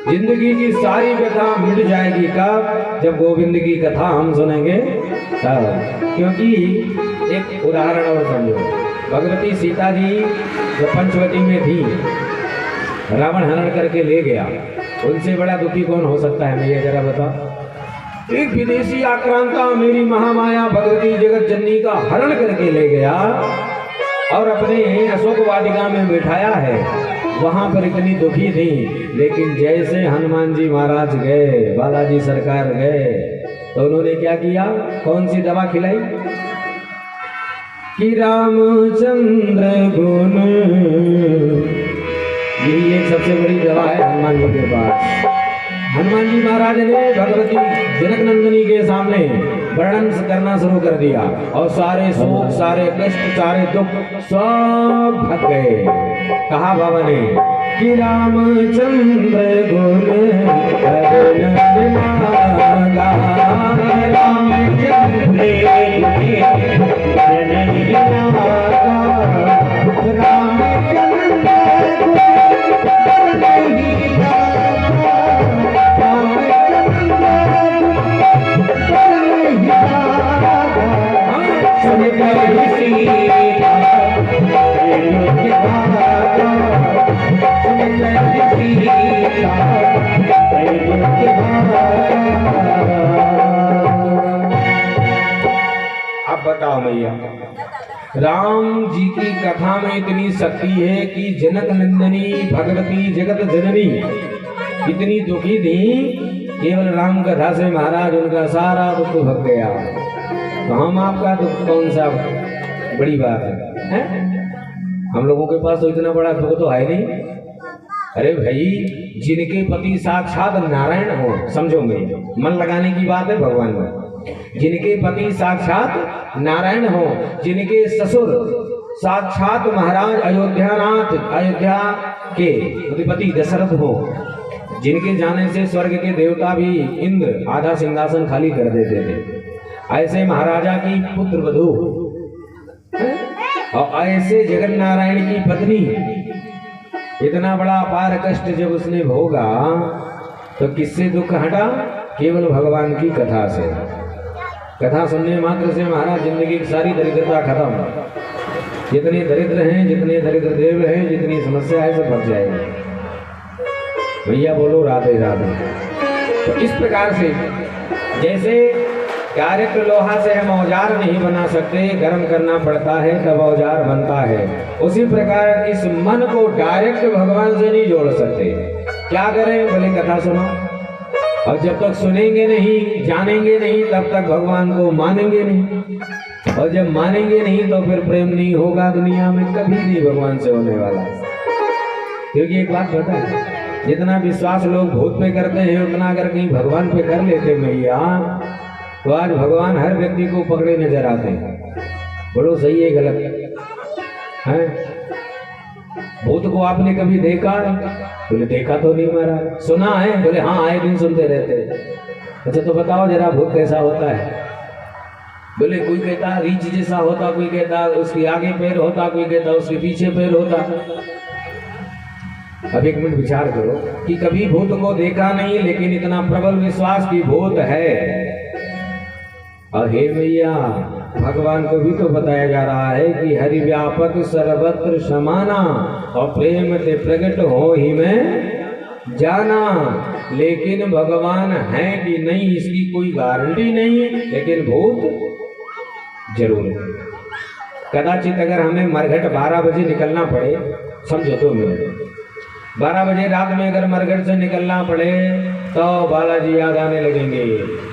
जिंदगी की सारी व्यथा मिट जाएगी कब? जब गोविंद की कथा हम सुनेंगे तब। क्योंकि एक उदाहरण और समझो, भगवती सीता जी जब पंचवटी में थी, रावण हरण करके ले गया, उनसे बड़ा दुखी कौन हो सकता है? मैं जरा बता। एक विदेशी आक्रांता मेरी महामाया भगवती जगत जननी का हरण करके ले गया और अपने अशोक वाटिका में बिठाया है। वहां पर इतनी दुखी थी, लेकिन जैसे हनुमान जी महाराज गए, बालाजी सरकार गए, तो उन्होंने क्या किया? कौन सी दवा खिलाई? कि रामचंद्र गुण, यही एक सबसे बड़ी दवा है हनुमान जी के पास। हनुमान जी महाराज ने भगवती जनक नंदिनी के सामने वर्णन करना शुरू कर दिया और सारे शोक, सारे कष्ट, सारे दुख सब भग गए। कहा बाबा ने कि रामचंद्र गुण अब बताओ भैया, राम जी की कथा में इतनी शक्ति है कि जनक नंदिनी भगवती जगत जननी इतनी दुखी थी, केवल राम कथा से महाराज उनका सारा दुख भग गया। तो हम आपका दुख कौन सा बड़ी बात है? हम लोगों के पास तो इतना बड़ा दुख तो है नहीं। अरे भाई, जिनके पति साक्षात नारायण हो, समझो मेरी मन लगाने की बात है भगवान में, जिनके पति साक्षात नारायण हो, जिनके ससुर साक्षात महाराज अयोध्यानाथ, अयोध्या के अधिपति दशरथ हो, जिनके जाने से स्वर्ग के देवता भी इंद्र आधा सिंहासन खाली कर देते थे, ऐसे महाराजा की पुत्र वधू और ऐसे जगन नारायण की पत्नी, इतना बड़ा अपार कष्ट जब उसने भोगा तो किससे दुख हटा? केवल भगवान की कथा से। कथा सुनने मात्र से महाराज जिंदगी की सारी दरिद्रता खत्म। जितने दरिद्र हैं, जितने दरिद्र देव हैं, जितनी समस्या है, सब भग जाएगी। भैया बोलो राधे राधे। तो इस प्रकार से जैसे डायरेक्ट लोहा से हम औजार नहीं बना सकते, गर्म करना पड़ता है तब औजार बनता है, उसी प्रकार इस मन को डायरेक्ट भगवान से नहीं जोड़ सकते। क्या करें? बोले कथा सुनो, और जब तक सुनेंगे नहीं, जानेंगे नहीं, तब तक भगवान को मानेंगे नहीं, और जब मानेंगे नहीं तो फिर प्रेम नहीं होगा दुनिया में, कभी नहीं भगवान से होने वाला। क्योंकि एक बात पता है, जितना विश्वास लोग भूत पे करते हैं, उतना अगर कहीं भगवान पे कर लेते भैया, तो आज भगवान हर व्यक्ति को पकड़े नजर आते हैं। बोलो सही है गलत है? भूत को आपने कभी देखा? बोले देखा तो नहीं महाराज। सुना है? बोले हाँ, आए दिन सुनते रहते। अच्छा तो बताओ जरा भूत कैसा होता है? बोले कोई कहता रीछ जैसा होता, कोई कहता उसके आगे पैर होता, कोई कहता उसके पीछे पैर होता। अब एक मिनट विचार करो कि कभी भूत को देखा नहीं, लेकिन इतना प्रबल विश्वास की भूत है, और हे मैया, भगवान को भी तो बताया जा रहा है कि हरि व्यापक सर्वत्र समाना और प्रेम से प्रकट हो ही में जाना। लेकिन भगवान है कि नहीं इसकी कोई गारंटी नहीं, लेकिन भूत जरूर है। कदाचित अगर हमें मरघट 12 बजे निकलना पड़े, समझो 2 मिनट, 12 बजे रात में अगर मरघट से निकलना पड़े तो बालाजी याद आने लगेंगे,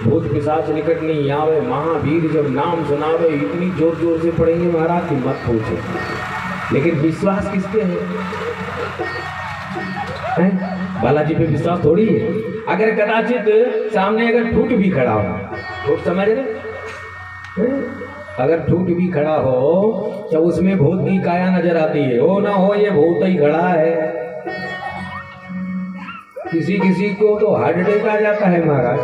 भूत पिशाच निकट नहीं आवे, महावीर जब नाम सुनावे इतनी जोर जोर से पढ़ेंगे महाराज की मत पूछे। लेकिन विश्वास किस पे है? बालाजी पे विश्वास थोड़ी है। अगर कदाचित सामने अगर ठूठ भी खड़ा हो, ठूठ समझ रहे, अगर ठूठ भी खड़ा हो तो उसमें भूत की काया नजर आती है, हो ना हो ये भूत ही खड़ा है। किसी किसी को तो हार्ट अटैक आ जाता है महाराज।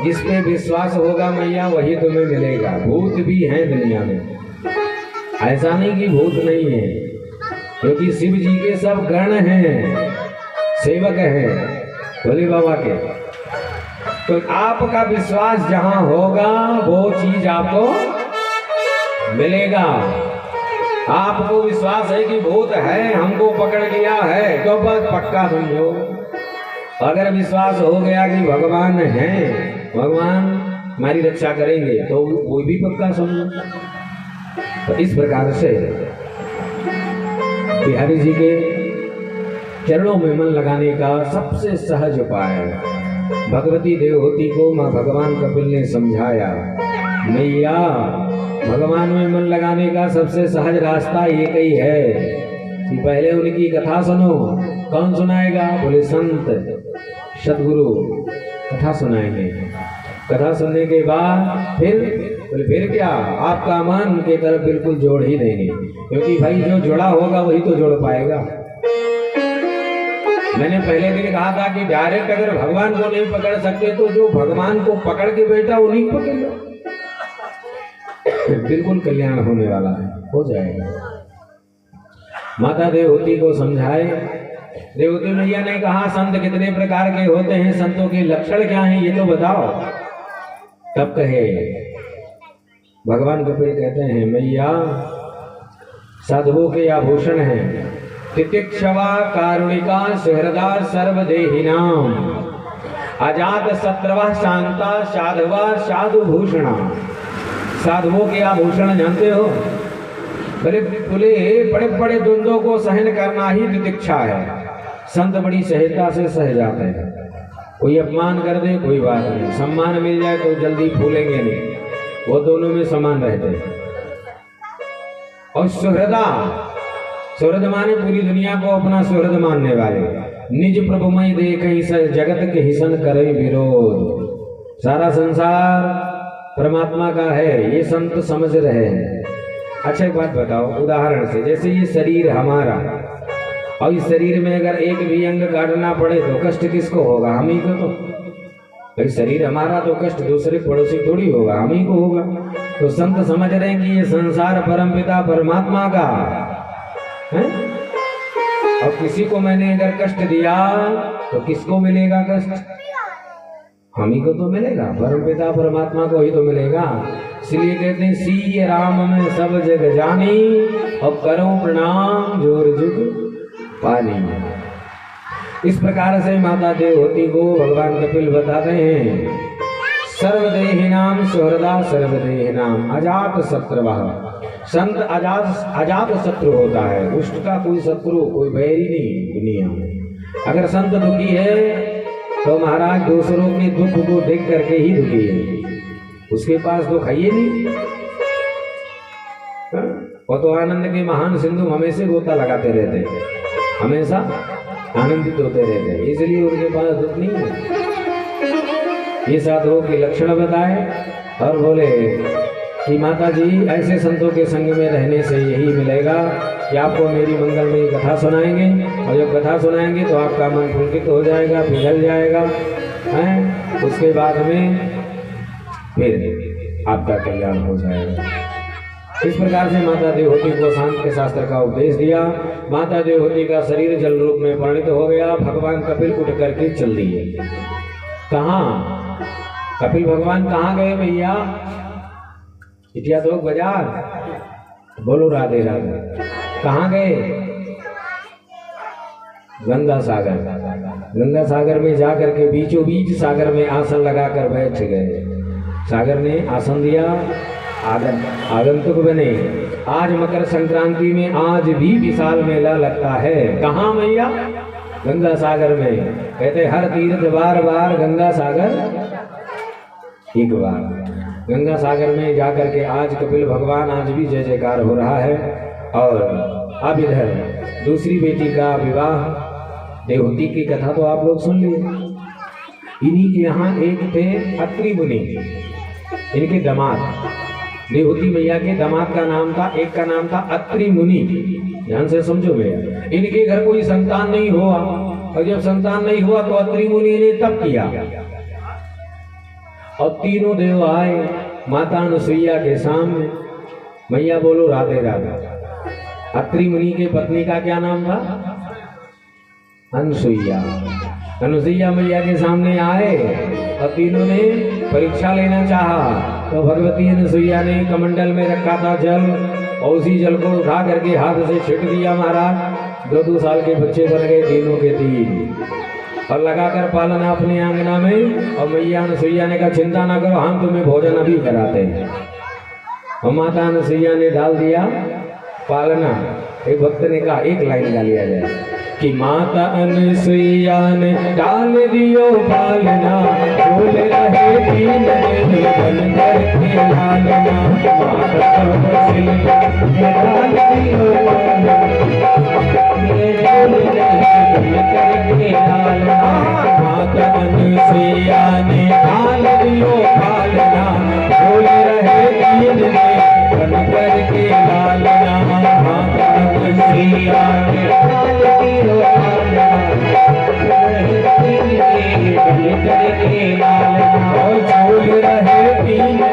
जिस पे विश्वास होगा मैया वही तुम्हें मिलेगा। भूत भी हैं दुनिया में, ऐसा नहीं कि भूत नहीं है, क्योंकि शिव जी के सब गण हैं, सेवक हैं भोले बाबा के। तो आपका विश्वास जहां होगा वो चीज आपको मिलेगा। आपको विश्वास है कि भूत है, हमको पकड़ लिया है, तो बस पक्का समझो। अगर विश्वास हो गया कि भगवान है, भगवान हमारी रक्षा करेंगे, तो वो भी पक्का समझो। तो इस प्रकार से बिहारी जी के चरणों में मन लगाने का सबसे सहज उपाय भगवती देवहूति को माँ भगवान कपिल ने समझाया। मैया, भगवान में मन लगाने का सबसे सहज रास्ता एक ही है कि पहले उनकी कथा सुनो। कौन सुनाएगा? बोले संत सदगुरु कथा सुनाएंगे। कथा सुनने के बाद फिर क्या, आपका मन उनके तरफ बिल्कुल जोड़ ही देंगे, क्योंकि भाई जो जुड़ा होगा वही तो जोड़ पाएगा। मैंने पहले दिन कहा था कि डायरेक्ट अगर भगवान को नहीं पकड़ सकते तो जो भगवान को पकड़ के बैठा उन्हीं को पकड़ लो, बिल्कुल कल्याण होने वाला है, हो जाएगा। माता देवहूति को समझाए। देवहूति मैया ने कहा संत कितने प्रकार के होते हैं, संतों के लक्षण क्या हैं ये तो बताओ। तब कहे भगवान कपिल कहते हैं, मैया साधुओं के आभूषण हैं तितिक्षवा कारुणिका सुहृदा सर्वदेहिनाम अजात शत्रवा शांता साधवा साधुभूषणा। साधुओं के आभूषण जानते हो? बोले बड़े बड़े द्वंद्वों को सहन करना ही तितिक्षा है। संत बड़ी सहजता से सह जाते हैं। कोई अपमान कर दे कोई बात नहीं, सम्मान मिल जाए तो जल्दी फूलेंगे नहीं, वो दोनों में समान रहते हैं। और सुहृदा, सुहृद माने पूरी दुनिया को अपना सुहृद मानने वाले। निज प्रभुमय देखहि जगत के हिसन करे विरोध। सारा संसार परमात्मा का है, ये संत समझ रहे हैं। अच्छा एक बात बताओ, उदाहरण से, जैसे ये शरीर हमारा, और इस शरीर में अगर एक भी अंग काटना पड़े तो कष्ट किसको होगा? हम ही को। तो भाई शरीर हमारा तो कष्ट दूसरे पड़ोसी थोड़ी होगा, हम ही को होगा। तो संत समझ रहे हैं कि ये संसार परमपिता परमात्मा का है, और किसी को मैंने अगर कष्ट दिया तो किसको मिलेगा कष्ट? हम ही को तो मिलेगा, परमपिता परमात्मा को ही तो मिलेगा। इसलिए कहते हैं सी राम में सब जग जानी और करो प्रणाम जोर जुग पानी। इस प्रकार से माता देवहूति को भगवान कपिल बताते हैं सर्वदेहिनाम सुहृदा सर्वदेहिनाम अजात शत्रुवः। संत अजात शत्रु होता है, दुष्ट का कोई शत्रु कोई बैरी नहीं दुनिया में। अगर संत दुखी है तो महाराज दूसरों के दुख को देख करके ही दुखी है, उसके पास दुख है ही नहीं। वो तो आनंद के महान सिंधु हमेशा गोता लगाते रहते हैं, हमेशा आनंदित होते रहते हैं, इसलिए उनके पास दुख नहीं है। ये साधुओं के लक्षण बताए और बोले कि माता जी ऐसे संतों के संग में रहने से यही मिलेगा कि आपको मेरी मंगलमयी कथा सुनाएंगे, और जब कथा सुनाएंगे तो आपका मन पुलकित हो जाएगा, पिघल जाएगा हैं, उसके बाद में फिर आपका कल्याण हो जाएगा। इस प्रकार से माता देवहूति को शांत के शास्त्र का उपदेश दिया। माता देवहूति का शरीर जल रूप में परिणित हो गया। भगवान कपिल उठ करके चल दिए। कहाँ? कपिल भगवान कहाँ गए भैया? इटिया तो बाजार। बोलो राधे राधे। कहाँ गए? गंगा सागर। गंगा सागर में जाकर के बीचों बीच सागर में आसन लगाकर बैठ गए। सागर ने आसन दिया, आगंतुक बने। आज मकर संक्रांति में आज भी विशाल मेला लगता है। कहाँ मैया? गंगा सागर में। कहते हर तीर्थ बार बार, गंगा सागर एक बार। गंगा सागर में जाकर के आज कपिल भगवान आज भी जय जयकार हो रहा है। और अब इधर दूसरी बेटी का विवाह, देवहूति की कथा तो आप लोग सुन लिए। इन्हीं के यहाँ एक थे अत्रि मुनि, इनके दामाद, देवहूति मैया के दामाद का नाम था, एक का नाम था अत्रि मुनि। ध्यान से समझो भैया, इनके घर कोई संतान नहीं हुआ, और जब संतान नहीं हुआ तो अत्रि मुनि ने तप किया, और तीनों देव आए माता अनुसुईया के सामने। मैया बोलो राधे राधे। अत्रि मुनि के पत्नी का क्या नाम था? अनुसुईया। अनुसुईया मैया के सामने आए और तीनों ने परीक्षा लेना चाहा, तो भगवती अनुसुईया ने कमंडल में रखा था जल, और उसी जल को उठा करके हाथ से छिट दिया महाराज। 2-2 साल के बच्चे बन गए तीनों के तीन, और लगाकर पालना अपने आंगना में। और मैया अनुसुईया ने कहा चिंता ना करो, हम तुम्हें भोजन अभी कराते हैं। और माता अनुसुईया ने डाल दिया पालना। एक भक्त ने कहा एक लाइन गा लिया जाए कि माता अनुसुईया ने डाल दियो पालना, बोल रहे तीन दिन बन करके लालना। माता अनुसुईया ने डाल दियो पालना, करके लालना। माता अनुसुईया ने डाल दियो पालना, बोल रहे तीन दिन बन करके लालना। माता अनुसुईया ने डाल दियो पालना, बन करके लालना। और झूल रहे तीन दिन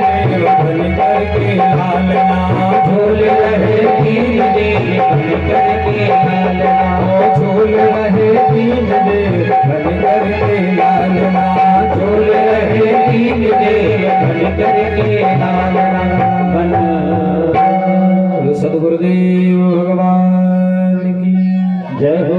बन करके लालना, झूल रहे तीन दिन बन करके लालना। और झूल रहे तीन दिन बन करके लालना, झूल रहे तीन दिन बन करके लालना। सदगुरुदेव भगवान की जय हो।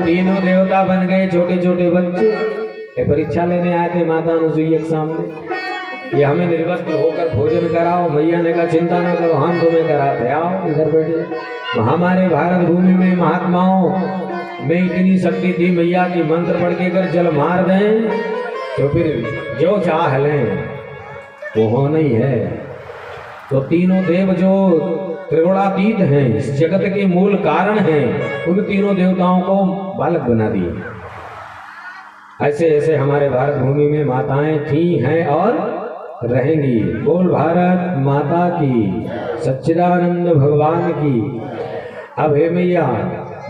तीनों देवता बन गए, छोटे छोटे बच्चे परीक्षा लेने आए थे माता अनुसुईया के सामने। ये हमें निर्वस्त्र होकर भोजन कराओ। मैया ने कहा चिंता न करो, हम तुम्हें कराते, आओ इधर बैठे। हमारे भारत भूमि में महात्माओं में इतनी शक्ति थी मैया की, मंत्र पढ़ के अगर जल मार दें तो फिर जो चाह लें वो होना ही है। तो तीनों देव जो त्रिगुणातीत हैं, इस जगत के मूल कारण हैं, उन तीनों देवताओं को बालक बना दिए। ऐसे ऐसे हमारे भारत भूमि में माताएं थी, हैं और रहेंगी। बोल भारत माता की, सच्चिदानंद भगवान की। अब हे मैया,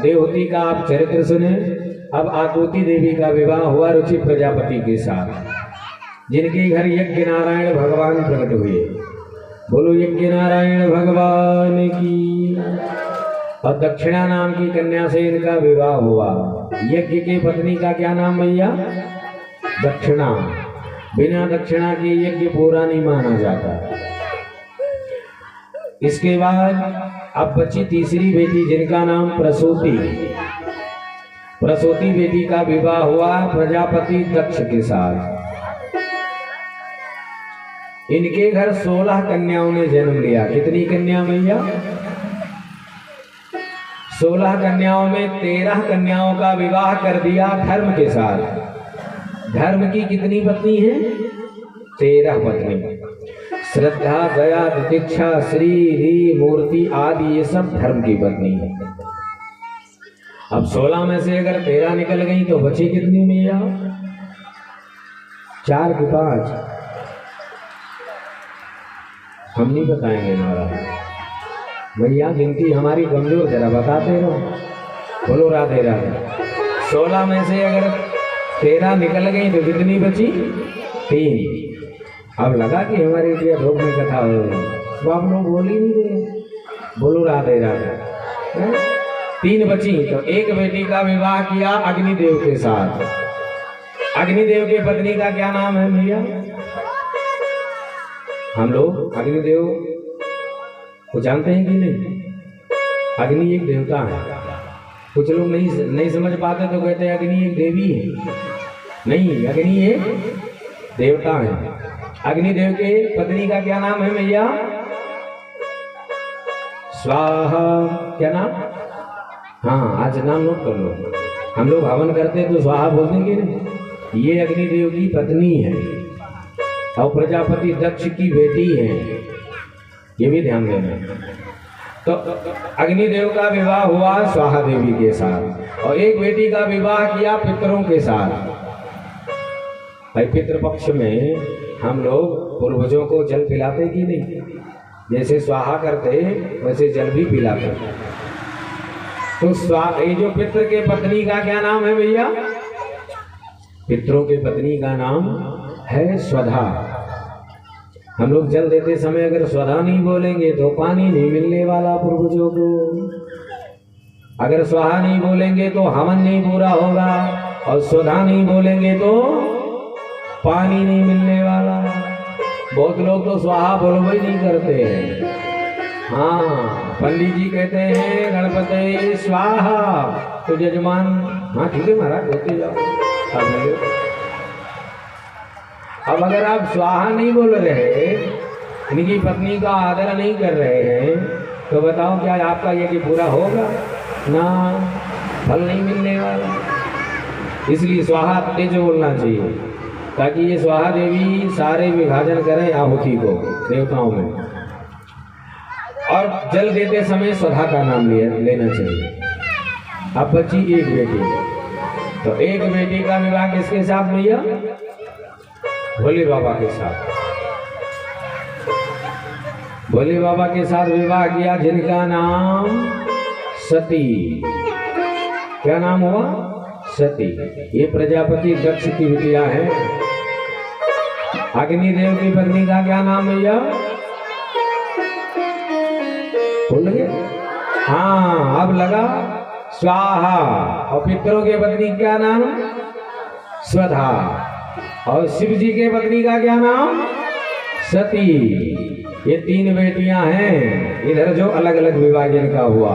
देवहूति का आप चरित्र सुने। अब आकृति देवी का विवाह हुआ रुचि प्रजापति के साथ, जिनके घर यज्ञ नारायण भगवान प्रकट हुए। बोलो यज्ञ नारायण भगवान की। और दक्षिणा नाम की कन्या से इनका विवाह हुआ। यज्ञ के पत्नी का क्या नाम भैया? दक्षिणा। बिना दक्षिणा के यज्ञ पूरा नहीं माना जाता। इसके बाद अब बची तीसरी बेटी, जिनका नाम प्रसूति। प्रसूति बेटी का विवाह हुआ प्रजापति दक्ष के साथ। इनके घर 16 कन्याओं ने जन्म लिया। कितनी कन्या भैया? 16 कन्याओं में 13 कन्याओं का विवाह कर दिया धर्म के साथ। धर्म की कितनी पत्नी है? 13 पत्नी। श्रद्धा, दया, प्रतीक्षा, श्री, री, मूर्ति आदि ये सब धर्म की पत्नी है। अब 16 में से अगर 13 निकल गई तो बची कितनी भैया? 4 की 5? हम नहीं बताएंगे महाराज। भैया गिनती हमारी कमजोर, जरा बताते रहो। बोलो राधे राधे। 16 में से अगर 13 निकल गई तो कितनी बची? 3। अब लगा कि हमारी ढोक में कथा हो रही, तो आप लोग बोल ही नहीं रहे। बोलो राधे राधे। 3 बची तो एक बेटी का विवाह किया अग्निदेव के साथ। अग्निदेव के पत्नी का क्या नाम है भैया? हम लोग अग्निदेव को जानते हैं कि नहीं? अग्नि एक देवता है। कुछ लोग नहीं समझ पाते तो कहते हैं अग्नि एक देवी है। नहीं, अग्नि एक देवता है। अग्निदेव के पत्नी का क्या नाम है भैया? स्वाहा। क्या नाम? हाँ, आज नाम नोट कर लो। हम लोग हवन करते हैं तो स्वाहा बोलते हैं कि नहीं? ये अग्निदेव की पत्नी है और प्रजापति दक्ष की बेटी है, ये भी ध्यान देना। तो अग्निदेव का विवाह हुआ स्वाहा देवी के साथ और एक बेटी का विवाह किया पितरों के साथ। भाई पितृपक्ष में हम लोग पूर्वजों को जल पिलाते कि नहीं? जैसे स्वाहा करते वैसे जल भी पिलाते। तो ये जो पितृ के पत्नी का क्या नाम है भैया? पितरों के पत्नी का नाम है स्वधा। हम लोग जल देते समय अगर स्वधा नहीं बोलेंगे तो पानी नहीं मिलने वाला पूर्वजों को। अगर स्वाहा नहीं बोलेंगे तो हवन नहीं पूरा होगा और स्वधा नहीं बोलेंगे तो पानी नहीं मिलने वाला। बहुत लोग तो स्वाहा बोलबो ही नहीं करते हैं। हाँ, पंडित जी कहते हैं गणपति स्वाहा तो जजमान हाँ ठीक है महाराज बोलते जाओ। अब अगर आप स्वाहा नहीं बोल रहे, इनकी पत्नी का आदर नहीं कर रहे हैं, तो बताओ क्या आपका ये कि पूरा होगा ना? फल नहीं मिलने वाला। इसलिए स्वाहा तेज बोलना चाहिए ताकि ये स्वाहा देवी सारे विभाजन करें आहुति को देवताओं में। और जल देते समय स्वधा का नाम लेना चाहिए। अब बची एक बेटी, तो एक बेटी का विवाह किसके साथ भैया? भोले बाबा के साथ। भोले बाबा के साथ विवाह किया जिनका नाम सती। क्या नाम हुआ? सती। ये प्रजापति दक्ष की बिटिया है। अग्निदेव की पत्नी का क्या नाम भैया? भूल गए? हाँ, अब लगा स्वाहा। और पितरों के पत्नी क्या नाम? स्वधा। और शिव जी के पत्नी का क्या नाम? सती। ये तीन बेटियां हैं। इधर जो अलग अलग विभाजन का हुआ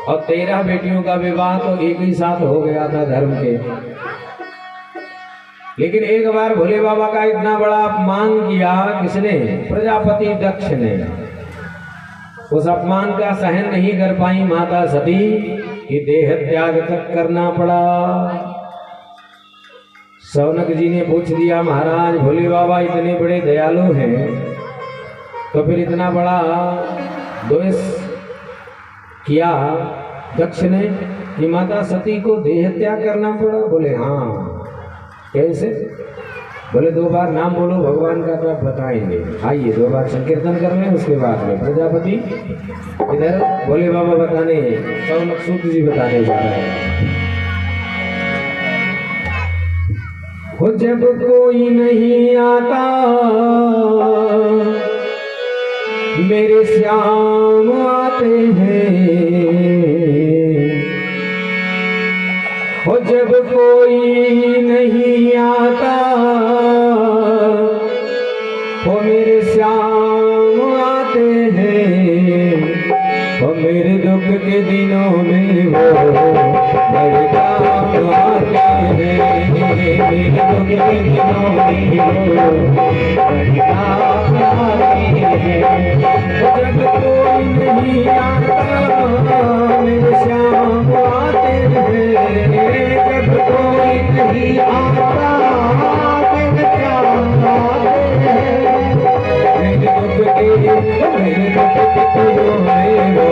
और 13 बेटियों का विवाह तो एक ही साथ हो गया था धर्म के। लेकिन एक बार भोले बाबा का इतना बड़ा अपमान किया किसने? प्रजापति दक्ष ने। उस अपमान का सहन नहीं कर पाई माता सती कि देह त्याग तक करना पड़ा। सौनक जी ने पूछ दिया महाराज भोले बाबा इतने बड़े दयालु हैं तो फिर इतना बड़ा दोष किया दक्ष ने कि माता सती को देह त्याग करना पड़ा? बोले हाँ। कैसे? बोले 2 बार नाम बोलो भगवान का तो आप बताएंगे। आइए 2 बार संकीर्तन कर लें, उसके बाद में प्रजापति इधर भोले बाबा बताने, सौनक सूत जी बताने जा रहे हैं। हो जब कोई नहीं आता मेरे श्याम आते हैं। हो जब कोई नहीं आता वो मेरे श्याम आते हैं। वो मेरे दुख के दिनों में वो बड़े काम आते हैं। मेरे दुख के दिनों में वो बड़े काम आते हैं। जब कोई नहीं आता मेरे श्याम आते हैं। जब कोई नहीं आता मेरे श्याम आते हैं। मेरे दुख के दिनों में वो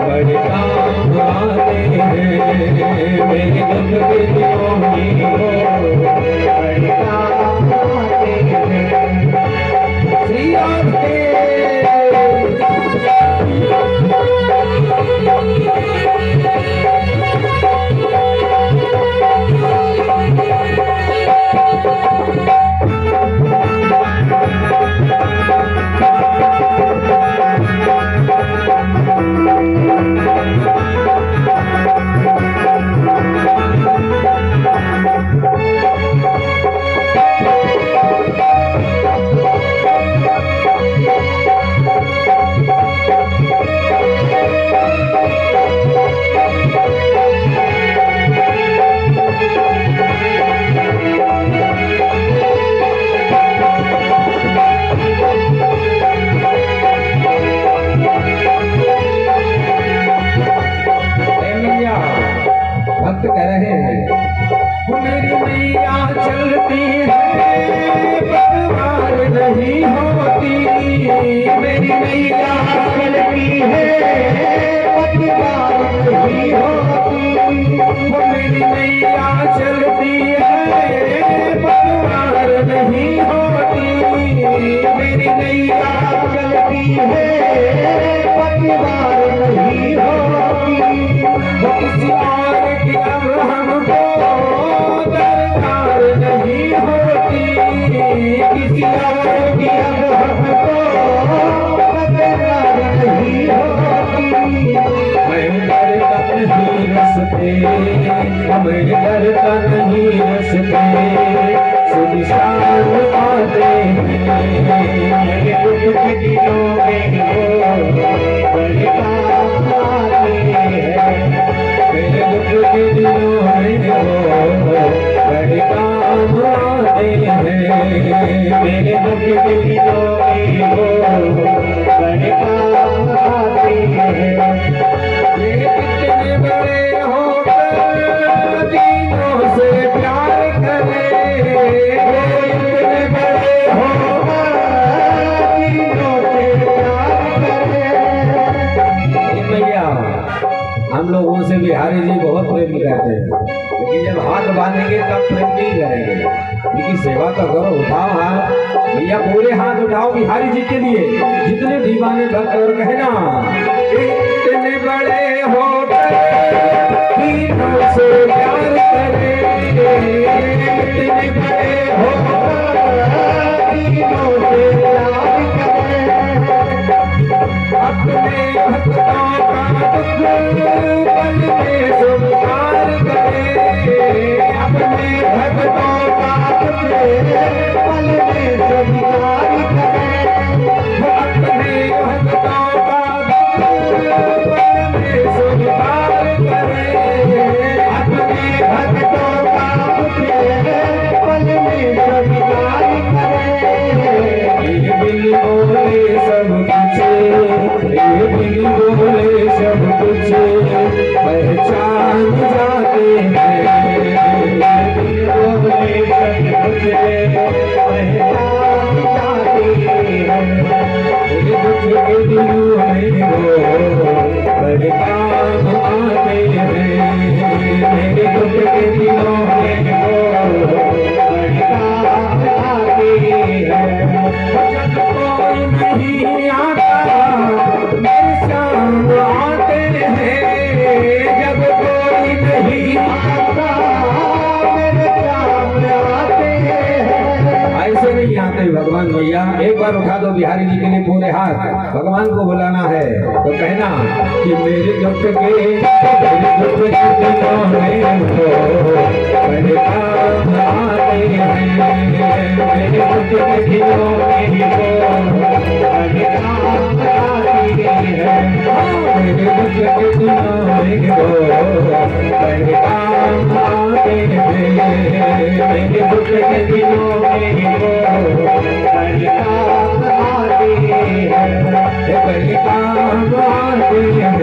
बड़े काम आते हैं। मेरे दुख के दिनों में वो बड़े काम आते हैं। हमें डरता नहीं रस्ते सुनिशान आते हैं। मेरे दुख के दिनों में वो बड़े काम आते हैं। मेरे दुख के दिनों में वो बड़े काम आते हैं। मेरे दुख के दिनों में वो बड़े काम आते हैं। ये कितने बड़े होकर दीनों से प्यार करे। कितने बड़े होकर दीनों से प्यार करे। भैया हम लोगों से बिहारी जी बहुत प्रेम करते हैं, लेकिन जब हाथ बांधेंगे तब प्रेम नहीं करेंगे। उनकी सेवा तो करो, उठाओ हाथ भैया, पूरे हाथ उठाओ बिहारी जी के लिए। जितने दीवाने भक्त और कहना इतने बड़े होकर दीनों से प्यार करे। इतने बड़े होकर दीनों से प्यार करे। अपने भक्तों का दुख पल में स्वीकार करे। अपने भक्तों का दुख पल में स्वीकार करे। अपने भक्तों का दुख पल में स्वीकार करे। अपने भक्तों का दुख पल में स्वीकार करे। ये दिल बोले सब कुछ, ये दिल बोले सब कुछ पहचान जाते हैं। ये दिल बोले सब कुछ पहचान जाते हैं। मेरे दुख के दिनों में वो बड़े काम आते हैं। मेरे दुख के दिनों में वो बड़े काम आते हैं। जब कोई नहीं आता मेरे साथ आते हैं। जब कोई नहीं आता मेरे साथ आते हैं। ऐसे नहीं आते भगवान भैया। एक बार उठा दो बिहारी जी के लिए पूरे हाथ, भगवान को बुलाना है तो कहना कि मेरे दुख के दिनों में वो बड़े काम आते हैं। मेरे दुख के दिनों में वो बड़े काम आते हैं। मेरे दुख के दिनों में वो बड़े काम आते हैं। मेरे दुख के दिनों में वो बड़े काम आते हैं। बड़े काम आते हैं।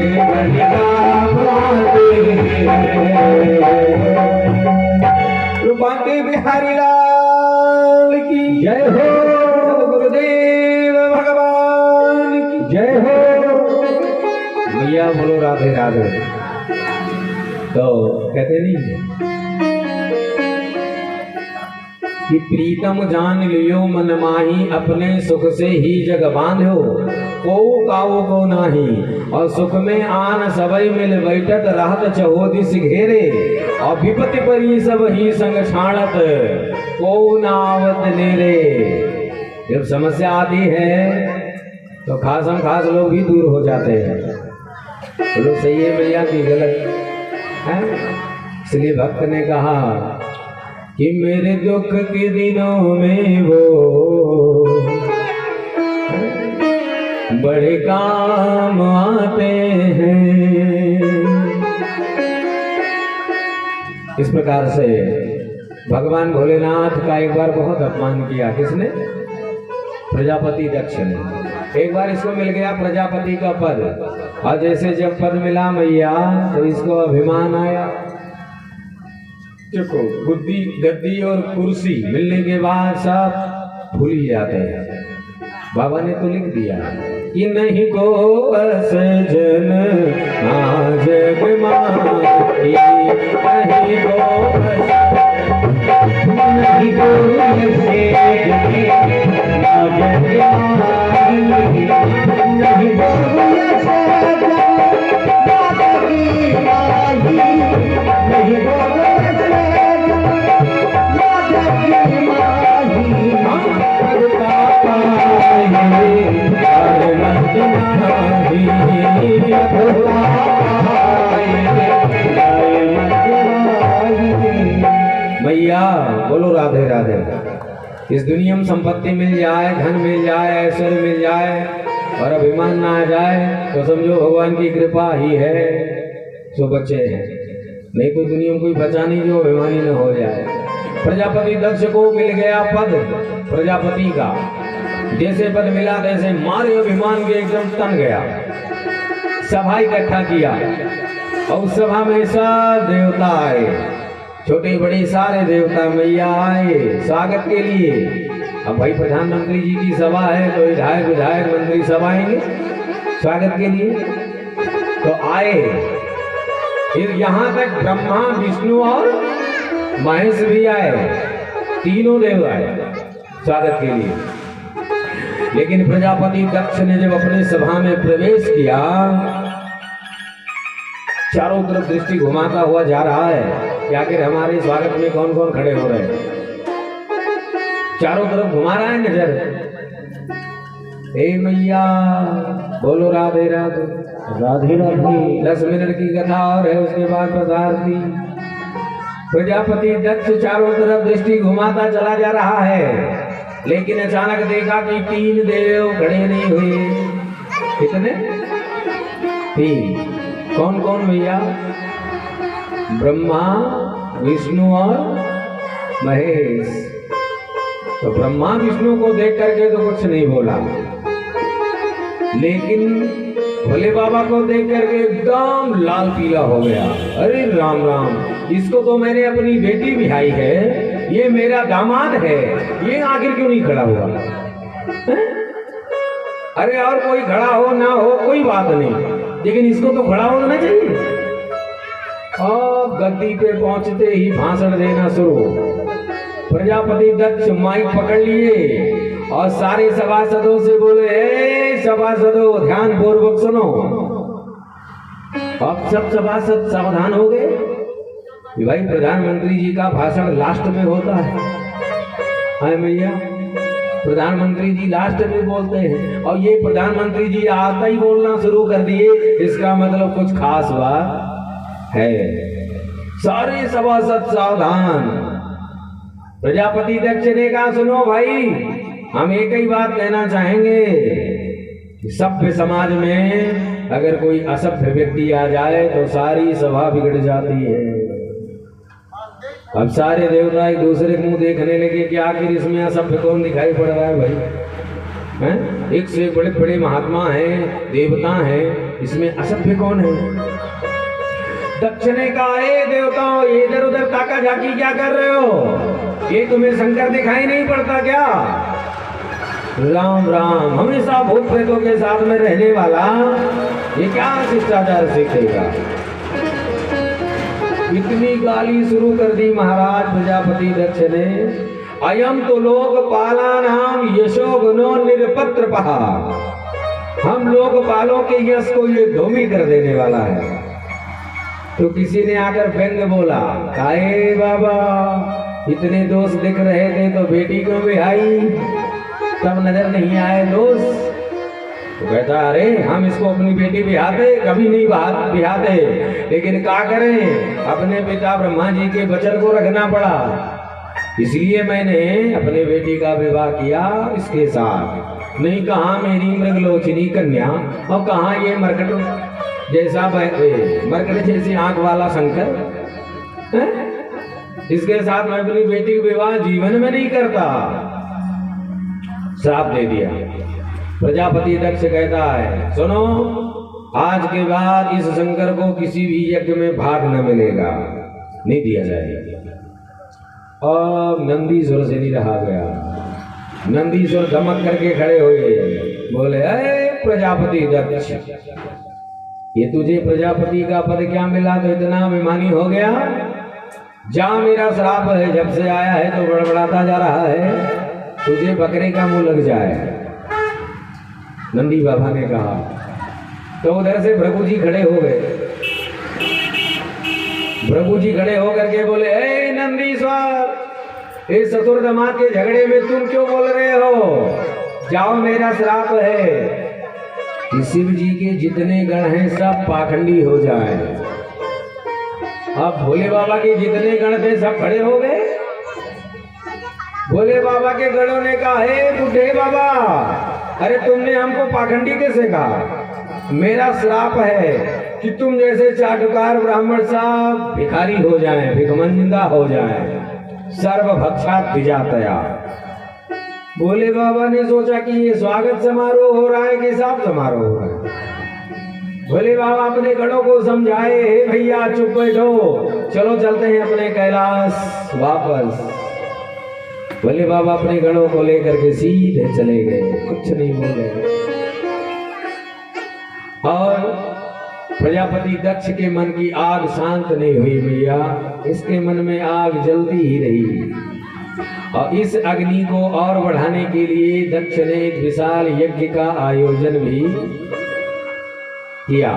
बड़े काम आते हैं। बांके बिहारी लाल की जय हो। गुरुदेव भगवान की जय हो। भैया बोलो राधे राधे। तो कहते नहीं कि प्रीतम जान लियो मन माही, अपने सुख से ही जग बांधो को काऊ को नाही। और सुख में आन सबई मिल बैठत रहत चहो दिस घेरे। और विपत्ति परी सब ही संग छाणत को नावत नेरे। जब समस्या आती है तो खासम खास लोग भी दूर हो जाते हैं। तो लोग सही है भैया की गलत है। इसलिए भक्त ने कहा कि मेरे दुख के दिनों में वो बड़े काम आते हैं। इस प्रकार से भगवान भोलेनाथ का एक बार बहुत अपमान किया। किसने? प्रजापति दक्ष ने। एक बार इसको मिल गया प्रजापति का पद, और जैसे जब पद मिला मैया तो इसको अभिमान आया। देखो बुद्धि गद्दी और कुर्सी मिलने के बाद सब भूल ही जाते हैं। बाबा ने तो लिख दिया कि नहीं को सजन आज माही, नहीं को नहीं को नहीं इस दुनिया में संपत्ति मिल जाए, धन मिल जाए, ऐश्वर्य मिल जाए और अभिमान ना आ जाए तो समझो भगवान की कृपा ही है, सो बच्चे हैं। नहीं तो दुनिया में कोई बचा नहीं जो अभिमानी न हो जाए। प्रजापति दक्ष को मिल गया पद प्रजापति का, जैसे पद मिला तैसे मारे अभिमान के एकदम तन गया। सभा इकट्ठा किया और उस सभा में सब देवता आए, छोटे बड़े सारे देवता मैया आए स्वागत के लिए। अब भाई प्रधानमंत्री जी की सभा है तो विधायक विधायक मंत्री सब आएंगे स्वागत के लिए, तो आए। फिर यहाँ तक ब्रह्मा विष्णु और महेश भी आए, तीनों देव आए स्वागत के लिए। लेकिन प्रजापति दक्ष ने जब अपने सभा में प्रवेश किया, चारों तरफ दृष्टि घुमाता हुआ जा रहा है कि आखिर हमारे स्वागत में कौन कौन खड़े हो रहे हैं। चारों तरफ घुमा रहा है नजर। हे मैया बोलो राधे राधे राधे राधे। 10 मिनट की कथा और है, उसके बाद पदार्थी। प्रजापति दक्ष चारों तरफ दृष्टि घुमाता चला जा रहा है, लेकिन अचानक देखा कि 3 देव खड़े नहीं हुए। कितने? 3। कौन कौन भैया? ब्रह्मा विष्णु और महेश। तो ब्रह्मा विष्णु को देख करके तो कुछ नहीं बोला, लेकिन भोले बाबा को देख करके एकदम लाल पीला हो गया। अरे राम राम, इसको तो मैंने अपनी बेटी बिहाई है, ये मेरा दामाद है, ये आखिर क्यों नहीं खड़ा हुआ? अरे और कोई खड़ा हो ना हो कोई बात नहीं, लेकिन इसको तो खड़ा होना चाहिए। अब गद्दी पे पहुंचते ही भाषण देना शुरू। प्रजापति दक्ष माइक पकड़ लिए और सारे सभासदों से बोले, ए सभासदों ध्यान पूर्वक सुनो। अब सब सभासद सावधान हो गए कि भाई प्रधानमंत्री जी का भाषण लास्ट में होता है भैया, प्रधानमंत्री जी लास्ट में बोलते हैं और ये प्रधानमंत्री जी आता ही बोलना शुरू कर दिए, इसका मतलब कुछ खास बात है। सारे सभासद सावधान। प्रजापति दक्ष ने कहा, सुनो भाई, हम एक ही बात कहना चाहेंगे कि सभ्य समाज में अगर कोई असभ्य व्यक्ति आ जाए तो सारी सभा बिगड़ जाती है। अब सारे देवता एक दूसरे के मुंह देखने लगे कि आखिर इसमें असभ्य कौन दिखाई पड़ रहा है भाई, हैं? एक से बड़े बड़े महात्मा हैं, देवता हैं, इसमें असभ्य कौन है? दक्ष ने कहा, ए देवताओं, इधर उधर ताका झाकी क्या कर रहे हो? ये तुम्हें शंकर दिखाई नहीं पड़ता क्या? राम राम, हमेशा भूत प्रेतों के साथ में रहने वाला ये क्या शिष्टाचार सीखेगा? इतनी गाली शुरू कर दी महाराज प्रजापति दक्ष ने। अयम तो लोग पाला नाम यशो गुणो निरपत्र पहा, हम लोग पालों के यश को ये धूमिल कर देने वाला है। तो किसी ने आकर व्यंग बोला, काहे बाबा, इतने दोष दिख रहे थे तो बेटी को बिहाई, तब नजर नहीं आए दोष? तो कहता, अरे हम इसको अपनी बेटी बिहाते, कभी नहीं बिहाते, लेकिन क्या करें, अपने पिता ब्रह्मा जी के वचन को रखना पड़ा, इसलिए मैंने अपने बेटी का विवाह किया इसके साथ। नहीं कहा मेरी मृगलोचनी कन्या और कहा ये मरकट जैसा मरकट जैसी आंख वाला शंकर, इसके साथ मैं अपनी बेटी का विवाह जीवन में नहीं करता। श्राप दे दिया। प्रजापति दक्ष कहता है, सुनो, आज के बाद इस शंकर को किसी भी यज्ञ में भाग न मिलेगा, नहीं दिया जाएगा। और नंदीश्वर से नहीं रहा गया। नंदीश्वर धमक करके खड़े हुए, बोले, अरे प्रजापति दक्ष, ये तुझे प्रजापति का पद क्या मिला तो इतना अभिमानी हो गया? जा, मेरा श्राप है, जब से आया है तो बड़बड़ाता जा रहा है, तुझे बकरे का मुंह लग जाए। नंदी बाबा ने कहा। तो उधर से भृगु जी खड़े हो गए। भृगु जी खड़े होकर के बोले, ए नंदीश्वर, इस चतुर्दमा के झगड़े में तुम क्यों बोल रहे हो? जाओ, मेरा श्राप है कि शिव जी के जितने गण हैं सब पाखंडी हो जाए। अब भोले बाबा के जितने गण थे सब खड़े हो गए। भोले बाबा के गणों ने कहा, हे बुढ़े बाबा, अरे तुमने हमको पाखंडी कैसे कहा? मेरा श्राप है कि तुम जैसे चाटुकार ब्राह्मण साहब भिखारी हो जाएं, भिखमंदा हो जाएं, सर्वभक्षात विजातया। भोले बाबा ने सोचा कि ये स्वागत समारोह हो रहा है कि हिसाब समारोह हो रहा है। भोले बाबा अपने गणों को समझाए, हे भैया चुप बैठो, चलो चलते हैं अपने कैलाश वापस। भोले बाबा अपने गणों को लेकर के सीधे चले गए, कुछ नहीं बोले। और प्रजापति दक्ष के मन की आग शांत नहीं हुई भैया, इसके मन में आग जलती ही रही। और इस अग्नि को और बढ़ाने के लिए दक्ष ने एक विशाल यज्ञ का आयोजन भी किया,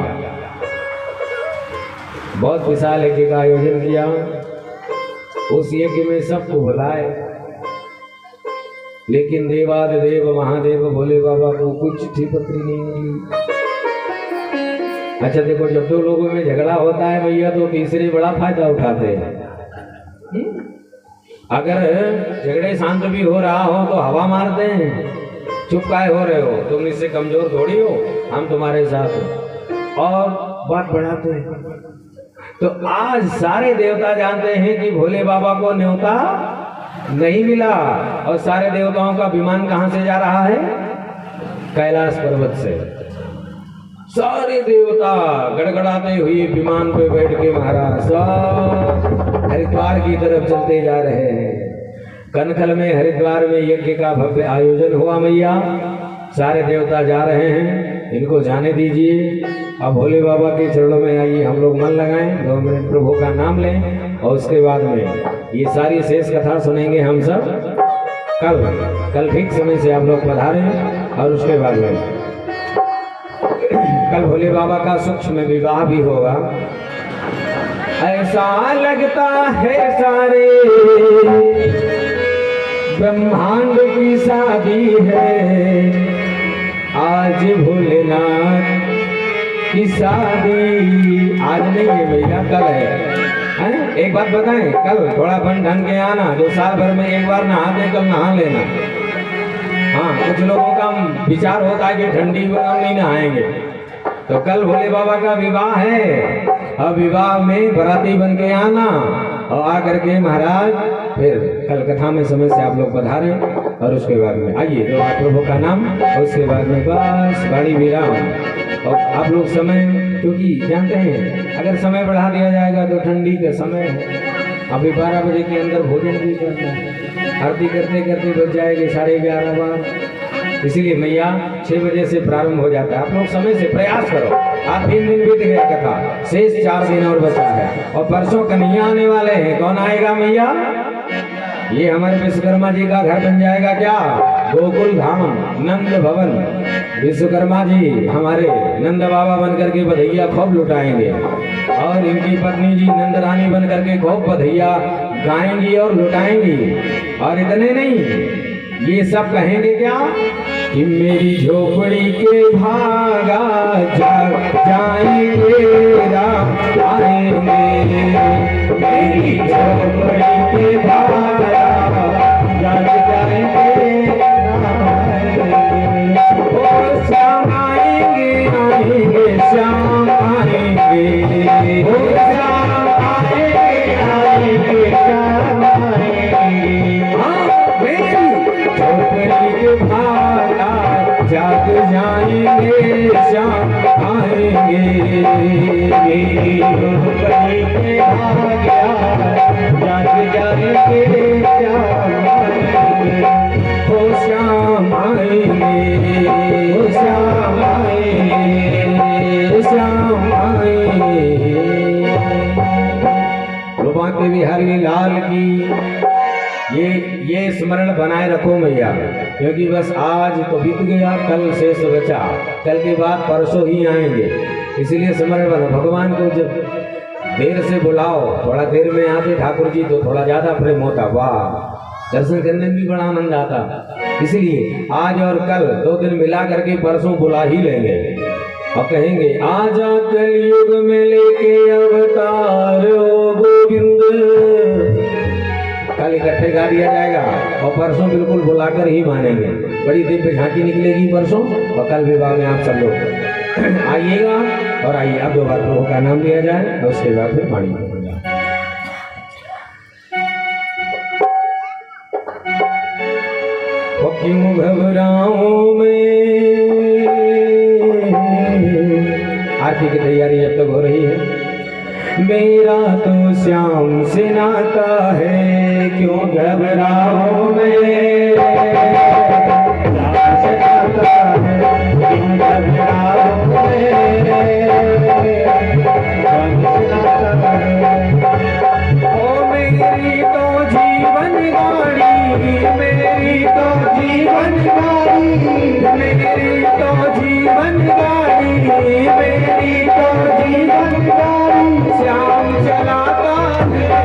बहुत विशाल यज्ञ का आयोजन किया। उस यज्ञ में सबको बुलाए, लेकिन देवाधिदेव महादेव भोले बाबा को कुछ चिट्ठी पत्री नहीं मिली। अच्छा देखो, जब दो लोगों में झगड़ा होता है भैया तो तीसरे बड़ा फायदा उठाते हैं। अगर झगड़े शांत भी हो रहा हो तो हवा मारते हैं, चुप काहे हो रहे हो, तुम इससे कमजोर थोड़ी हो, हम तुम्हारे साथ हैं, और बात बढ़ाते हैं। तो आज सारे देवता जानते हैं कि भोले बाबा को न्योता नहीं मिला, और सारे देवताओं का विमान कहां से जा रहा है? कैलाश पर्वत से। सारे देवता गड़गड़ाते हुए विमान पे बैठ के महाराज सब हरिद्वार की तरफ चलते जा रहे हैं। कनखल में हरिद्वार में यज्ञ का भव्य आयोजन हुआ मैया, सारे देवता जा रहे हैं, इनको जाने दीजिए। अब भोले बाबा के चरणों में आइए, हम लोग मन लगाएं, 2 मिनट प्रभु का नाम लें, और उसके बाद में ये सारी शेष कथा सुनेंगे हम सब कल ठीक समय से आप लोग पधारें। और उसके बाद में कल भोले बाबा का सूक्ष्म विवाह भी होगा। ऐसा लगता है सारे ब्रह्मांड की शादी है, आज भोलेनाथ की शादी। आज नहीं है भैया, कल है। एक बात बताएं, कल थोड़ा बन ढंग के आना, जो साल भर में एक बार नहाते कल नहा लेना। हाँ, कुछ लोगों का विचार होता है कि ठंडी में हम नहीं नहाएंगे, तो कल भोले बाबा का विवाह है, और विवाह में बराती बन के आना, और आकर के महाराज फिर कल कथा में समय से आप लोग पधारें। और उसके बाद में आइए दो प्रभु का नाम, और उसके बाद में बस बड़ी विराम। और आप लोग समय, क्योंकि जानते हैं अगर समय बढ़ा दिया जाएगा तो ठंडी का समय है, अभी 12 बजे के अंदर भोजन भी करना है, आरती करते करते बज जाएगी 11:30 बार। इसीलिए मैया 6 बजे से प्रारंभ हो जाता है। आप लोग समय से प्रयास करो। आज 3 दिन बीत गया कथा, शेष 4 दिन और बचा है, और परसों कन्हैया आने वाले हैं। कौन आएगा मैया? ये हमारे विश्वकर्मा जी का घर बन जाएगा क्या? गोकुल धाम नंद भवन। विश्वकर्मा जी हमारे नंद बाबा बनकर के बधैया खूब लुटाएंगे, और इनकी पत्नी जी नंद रानी बनकर के खूब बधैया गाएंगी और लुटाएंगी। और इतने नहीं, ये सब कहेंगे क्या कि मेरी झोपड़ी के भागा जाएंगे राम आएंगे, मेरी झोपड़ी के भागा जाएंगे राम आएंगे, ओ श्याम आएंगे आएंगे श्याम आएंगे, ओ श्याम आएंगे आएंगे श्याम आएंगे। झोपड़ी के भागा जाग जाएंगे श्याम आएंगे, मेरी झोपड़ी के भागा जाग जाएंगे श्याम आएंगे, ओ श्याम आएंगे, ओ श्याम आएंगे, श्याम आएंगे। रूपा के बिहारी लाल की ये स्मरण बनाए रखो मैया, क्योंकि बस आज तो बीत गया, कल शेष बचा, कल के बाद परसों ही आएंगे। इसलिए स्मरण बना। भगवान को जब देर से बुलाओ, थोड़ा देर में आते ठाकुर जी तो थोड़ा ज्यादा प्रेम होता, वाह, दर्शन करने में भी बड़ा आनंद आता। इसलिए आज और कल 2 दिन मिला करके परसों बुला ही लेंगे, और कहेंगे आजा कलयुग में लेके अवतार ओ गोविंद। कल इकट्ठे गा दिया जाएगा। और परसों बिल्कुल बुलाकर ही मानेंगे। बड़ी दिव्य झांकी निकलेगी परसों, और कल विवाह में आप सब लोग आइएगा। और आइए अब 2 बार प्रभु का नाम लिया जाए और उसके बाद फिर वाणी। क्यों घबराऊं मैं, आरती की तैयारी जब तक हो रही है। मेरा तो श्याम से नाता है, क्यों घबराऊं मैं, श्याम से नाता है, क्यों घबराऊं मैं, श्याम से नाता है। ओ मेरी तो जीवन गाड़ी, मेरी तो जीवन गाड़ी, मेरी तो जीवन गाड़ी, मेरी तो जीवन गाड़ी, श्याम चलाता है।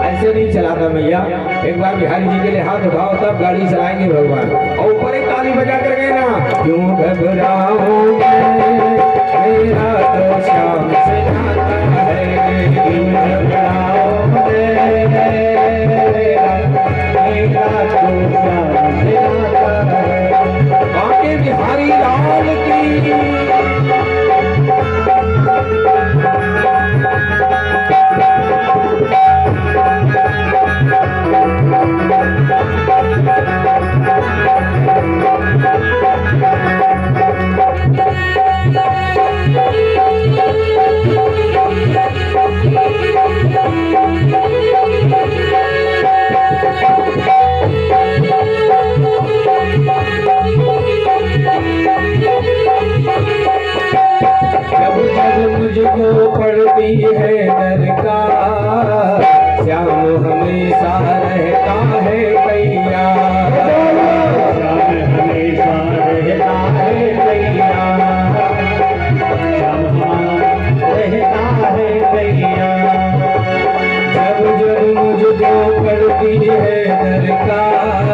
ऐसे नहीं चलाता मैया, एक बार बिहारी जी के लिए हाथ उठाओ तब गाड़ी चलाएंगे भगवान। और ऊपर एक ताली बजा कर गए ना, क्यों घबराऊं मैं, मेरा तो श्याम से नाता है, क्यों घबराऊं मैं, मेरा तो श्याम से नाता है। बांके बिहारी लाल की। मुझको पड़ती है दरकार, श्याम हमेशा रहता है तैयार, श्याम हमेशा रहता है तैयार, श्याम रहता है तैयार। जब जब मुझको पड़ती है दरकार,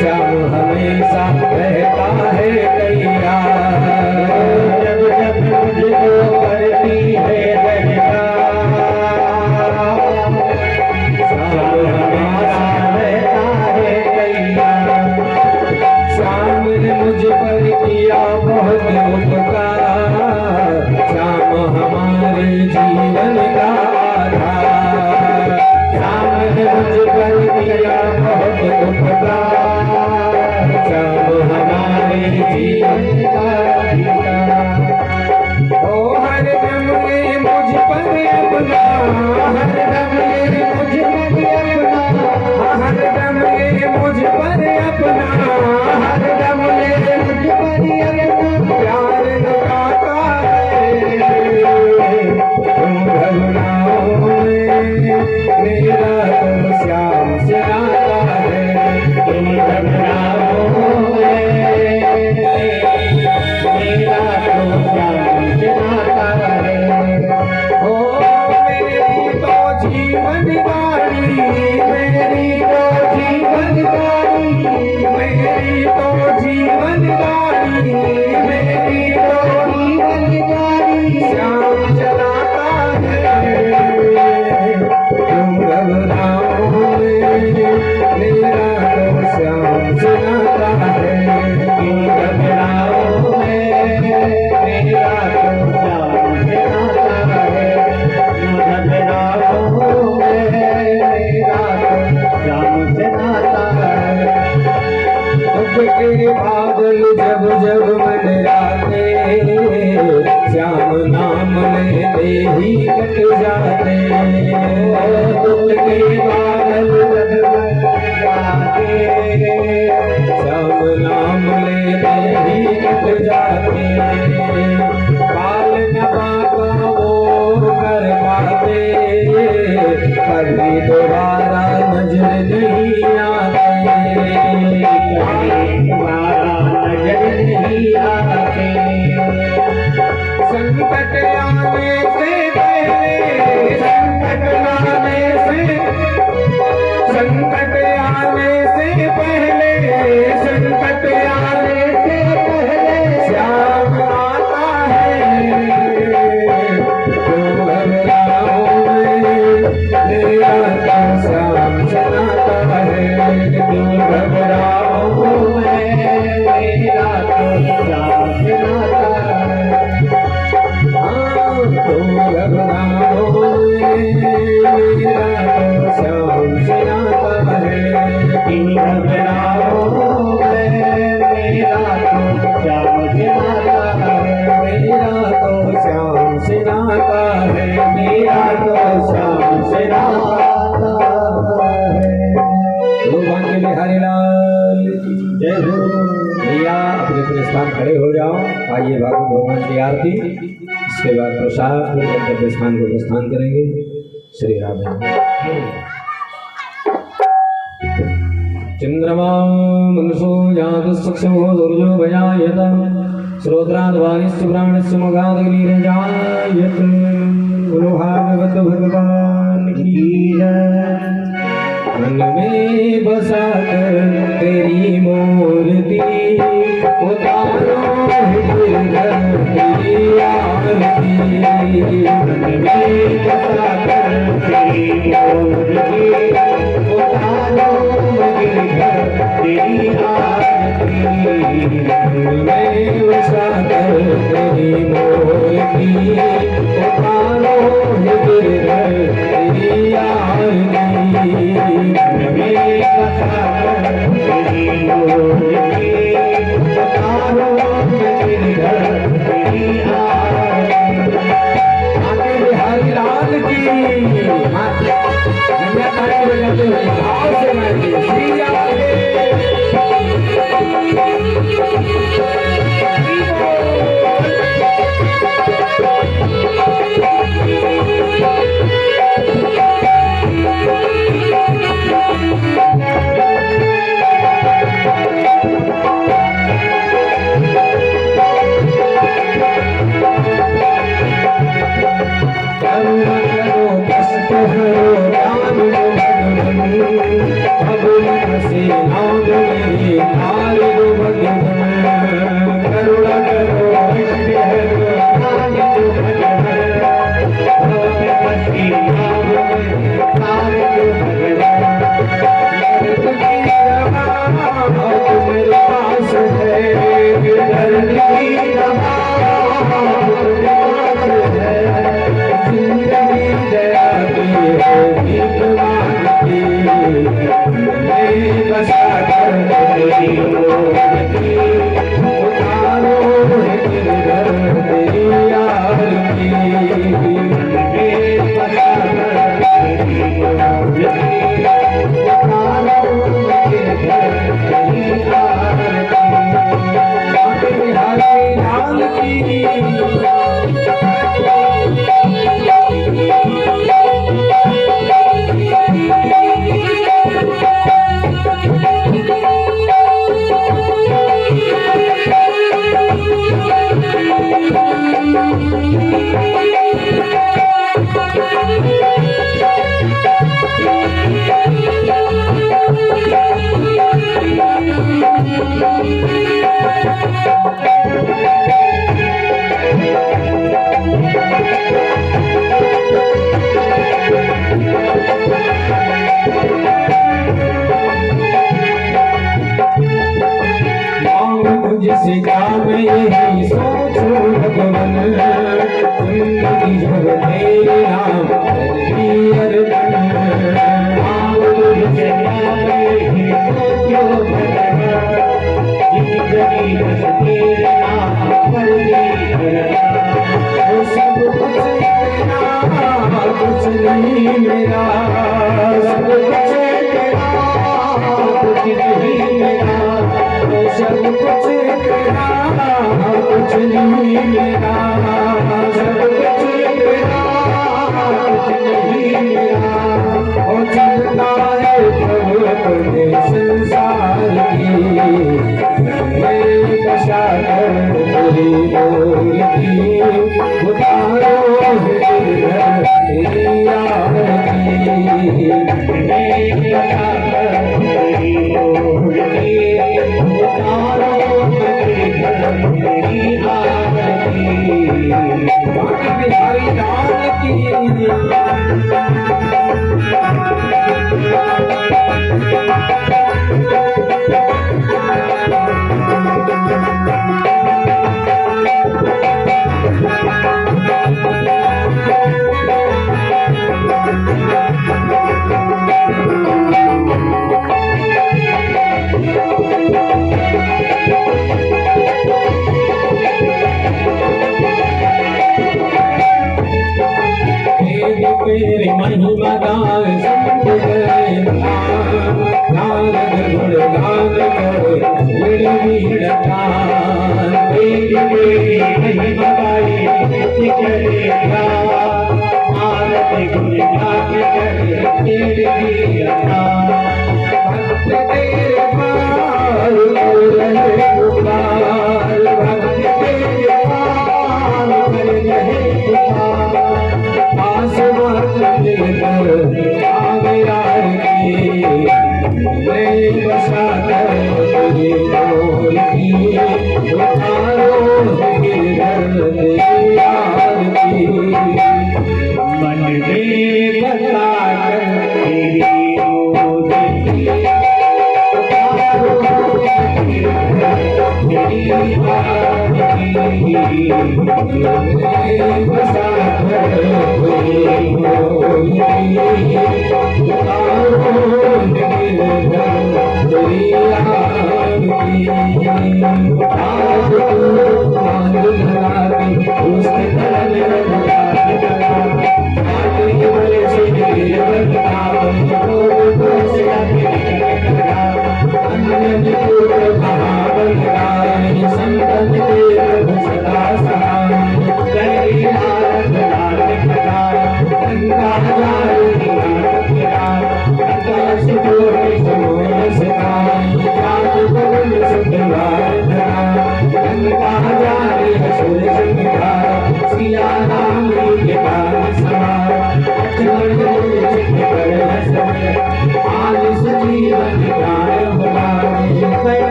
श्याम हमेशा रहता है तैयार। करती है दरकार, श्याम हमेशा रहता है तैयार। श्याम ने मुझ पर किया बहुत उपकार, श्याम हमारे जीवन का आधार। श्याम ने मुझ पर किया बहुत उपकार, श्याम हमारे जीवन का आधार। ओ हरदम ये मुझ पर अपना, हरदम ये मुझ पर अपना, हरदम ये मुझ पर अपना, हरदम ये मुझ पर अपना प्यार लुटाता है। तुम घबराओ मेरा तो श्याम से नाता है, तुम घबराओ मेरा तो श्याम से नाता है। ओ मेरी तो जीवन गाड़ी, मेरी तो जीवन गाड़ी, मेरी तो जीवन गाड़ी, मेरी तो जीवन गाड़ी, श्याम चलाता है। तुम घबराओ मेरा तो श्याम से नाता है, तुम घबराओ मेरा तो श्याम से नाता है, तुम घबराओ मेरा तो श्याम से नाता है। दुख के बादल जब जब मंडराते, श्याम नाम लेते ही कट जाते। दुख के बादल जब मंडराते, श्याम नाम लेते ही कट जाते। पाल न पाता वो कर पाते, कभी दोबारा नजर नहीं आते, कभी दोबारा नजर नहीं आते। संकट आने से पहले, संकट आने से, संकट भगवान की आरती, इसके बाद प्रसाद गंतव्य स्थान को प्रस्थान करेंगे। श्री राधे। चंद्रमा मनसो जातुसक्षमो दुर्जो भयायत श्रोत्राद्वानिश्च प्राणस्य मगादग्निरजायत। बोलो भागवत भगवान की जय। मन में बसा कर तेरी मूर्ति उतारो तेरी आरती। मन में बसा कर तेरी मूर्ति उतारो तेरी आरती। मन में बसा कर तेरी मूर्ति उतारो तेरी आरती। बिहारी लाल की महिमा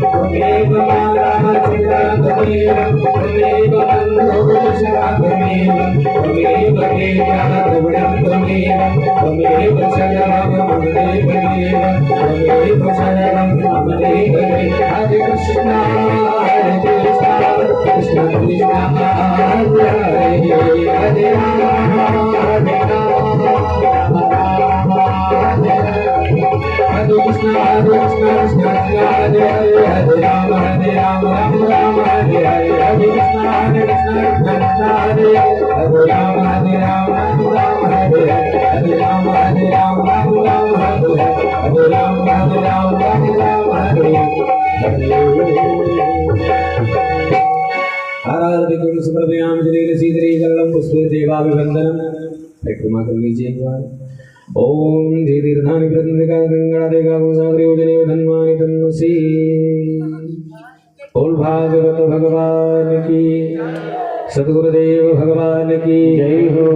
त्वमेव माता पिता त्वमेव त्वमेव बन्धुः सखा त्वमेव त्वमेव तेजा द्रविणं त्वमेव त्वमेव सर्वं मम देव त्वमेव सर्वं मम देव हरे कृष्ण कृष्ण कृष्ण हरे हरे राम हरे राम राम हरे कृष्ण कृष्ण हरे हरे हरे राम राम राम हरे हरे हरे कृष्ण कृष्ण हरे हरे राम राम राम हरे हरे राम राम राम हरे हरे राम राम राम हरे आराधिकुं समर्पयामि जलेन पुष्पे देवाभिवन्दनं परिक्रमा कर लीजिए एक बार। ओम जय तीर्थानि प्रत्यंगा गंगा देगा गोसागरी उजने धन्वानि तन्नसी। बोल भागवत भगवान की, सद्गुरुदेव भगवान की जय हो।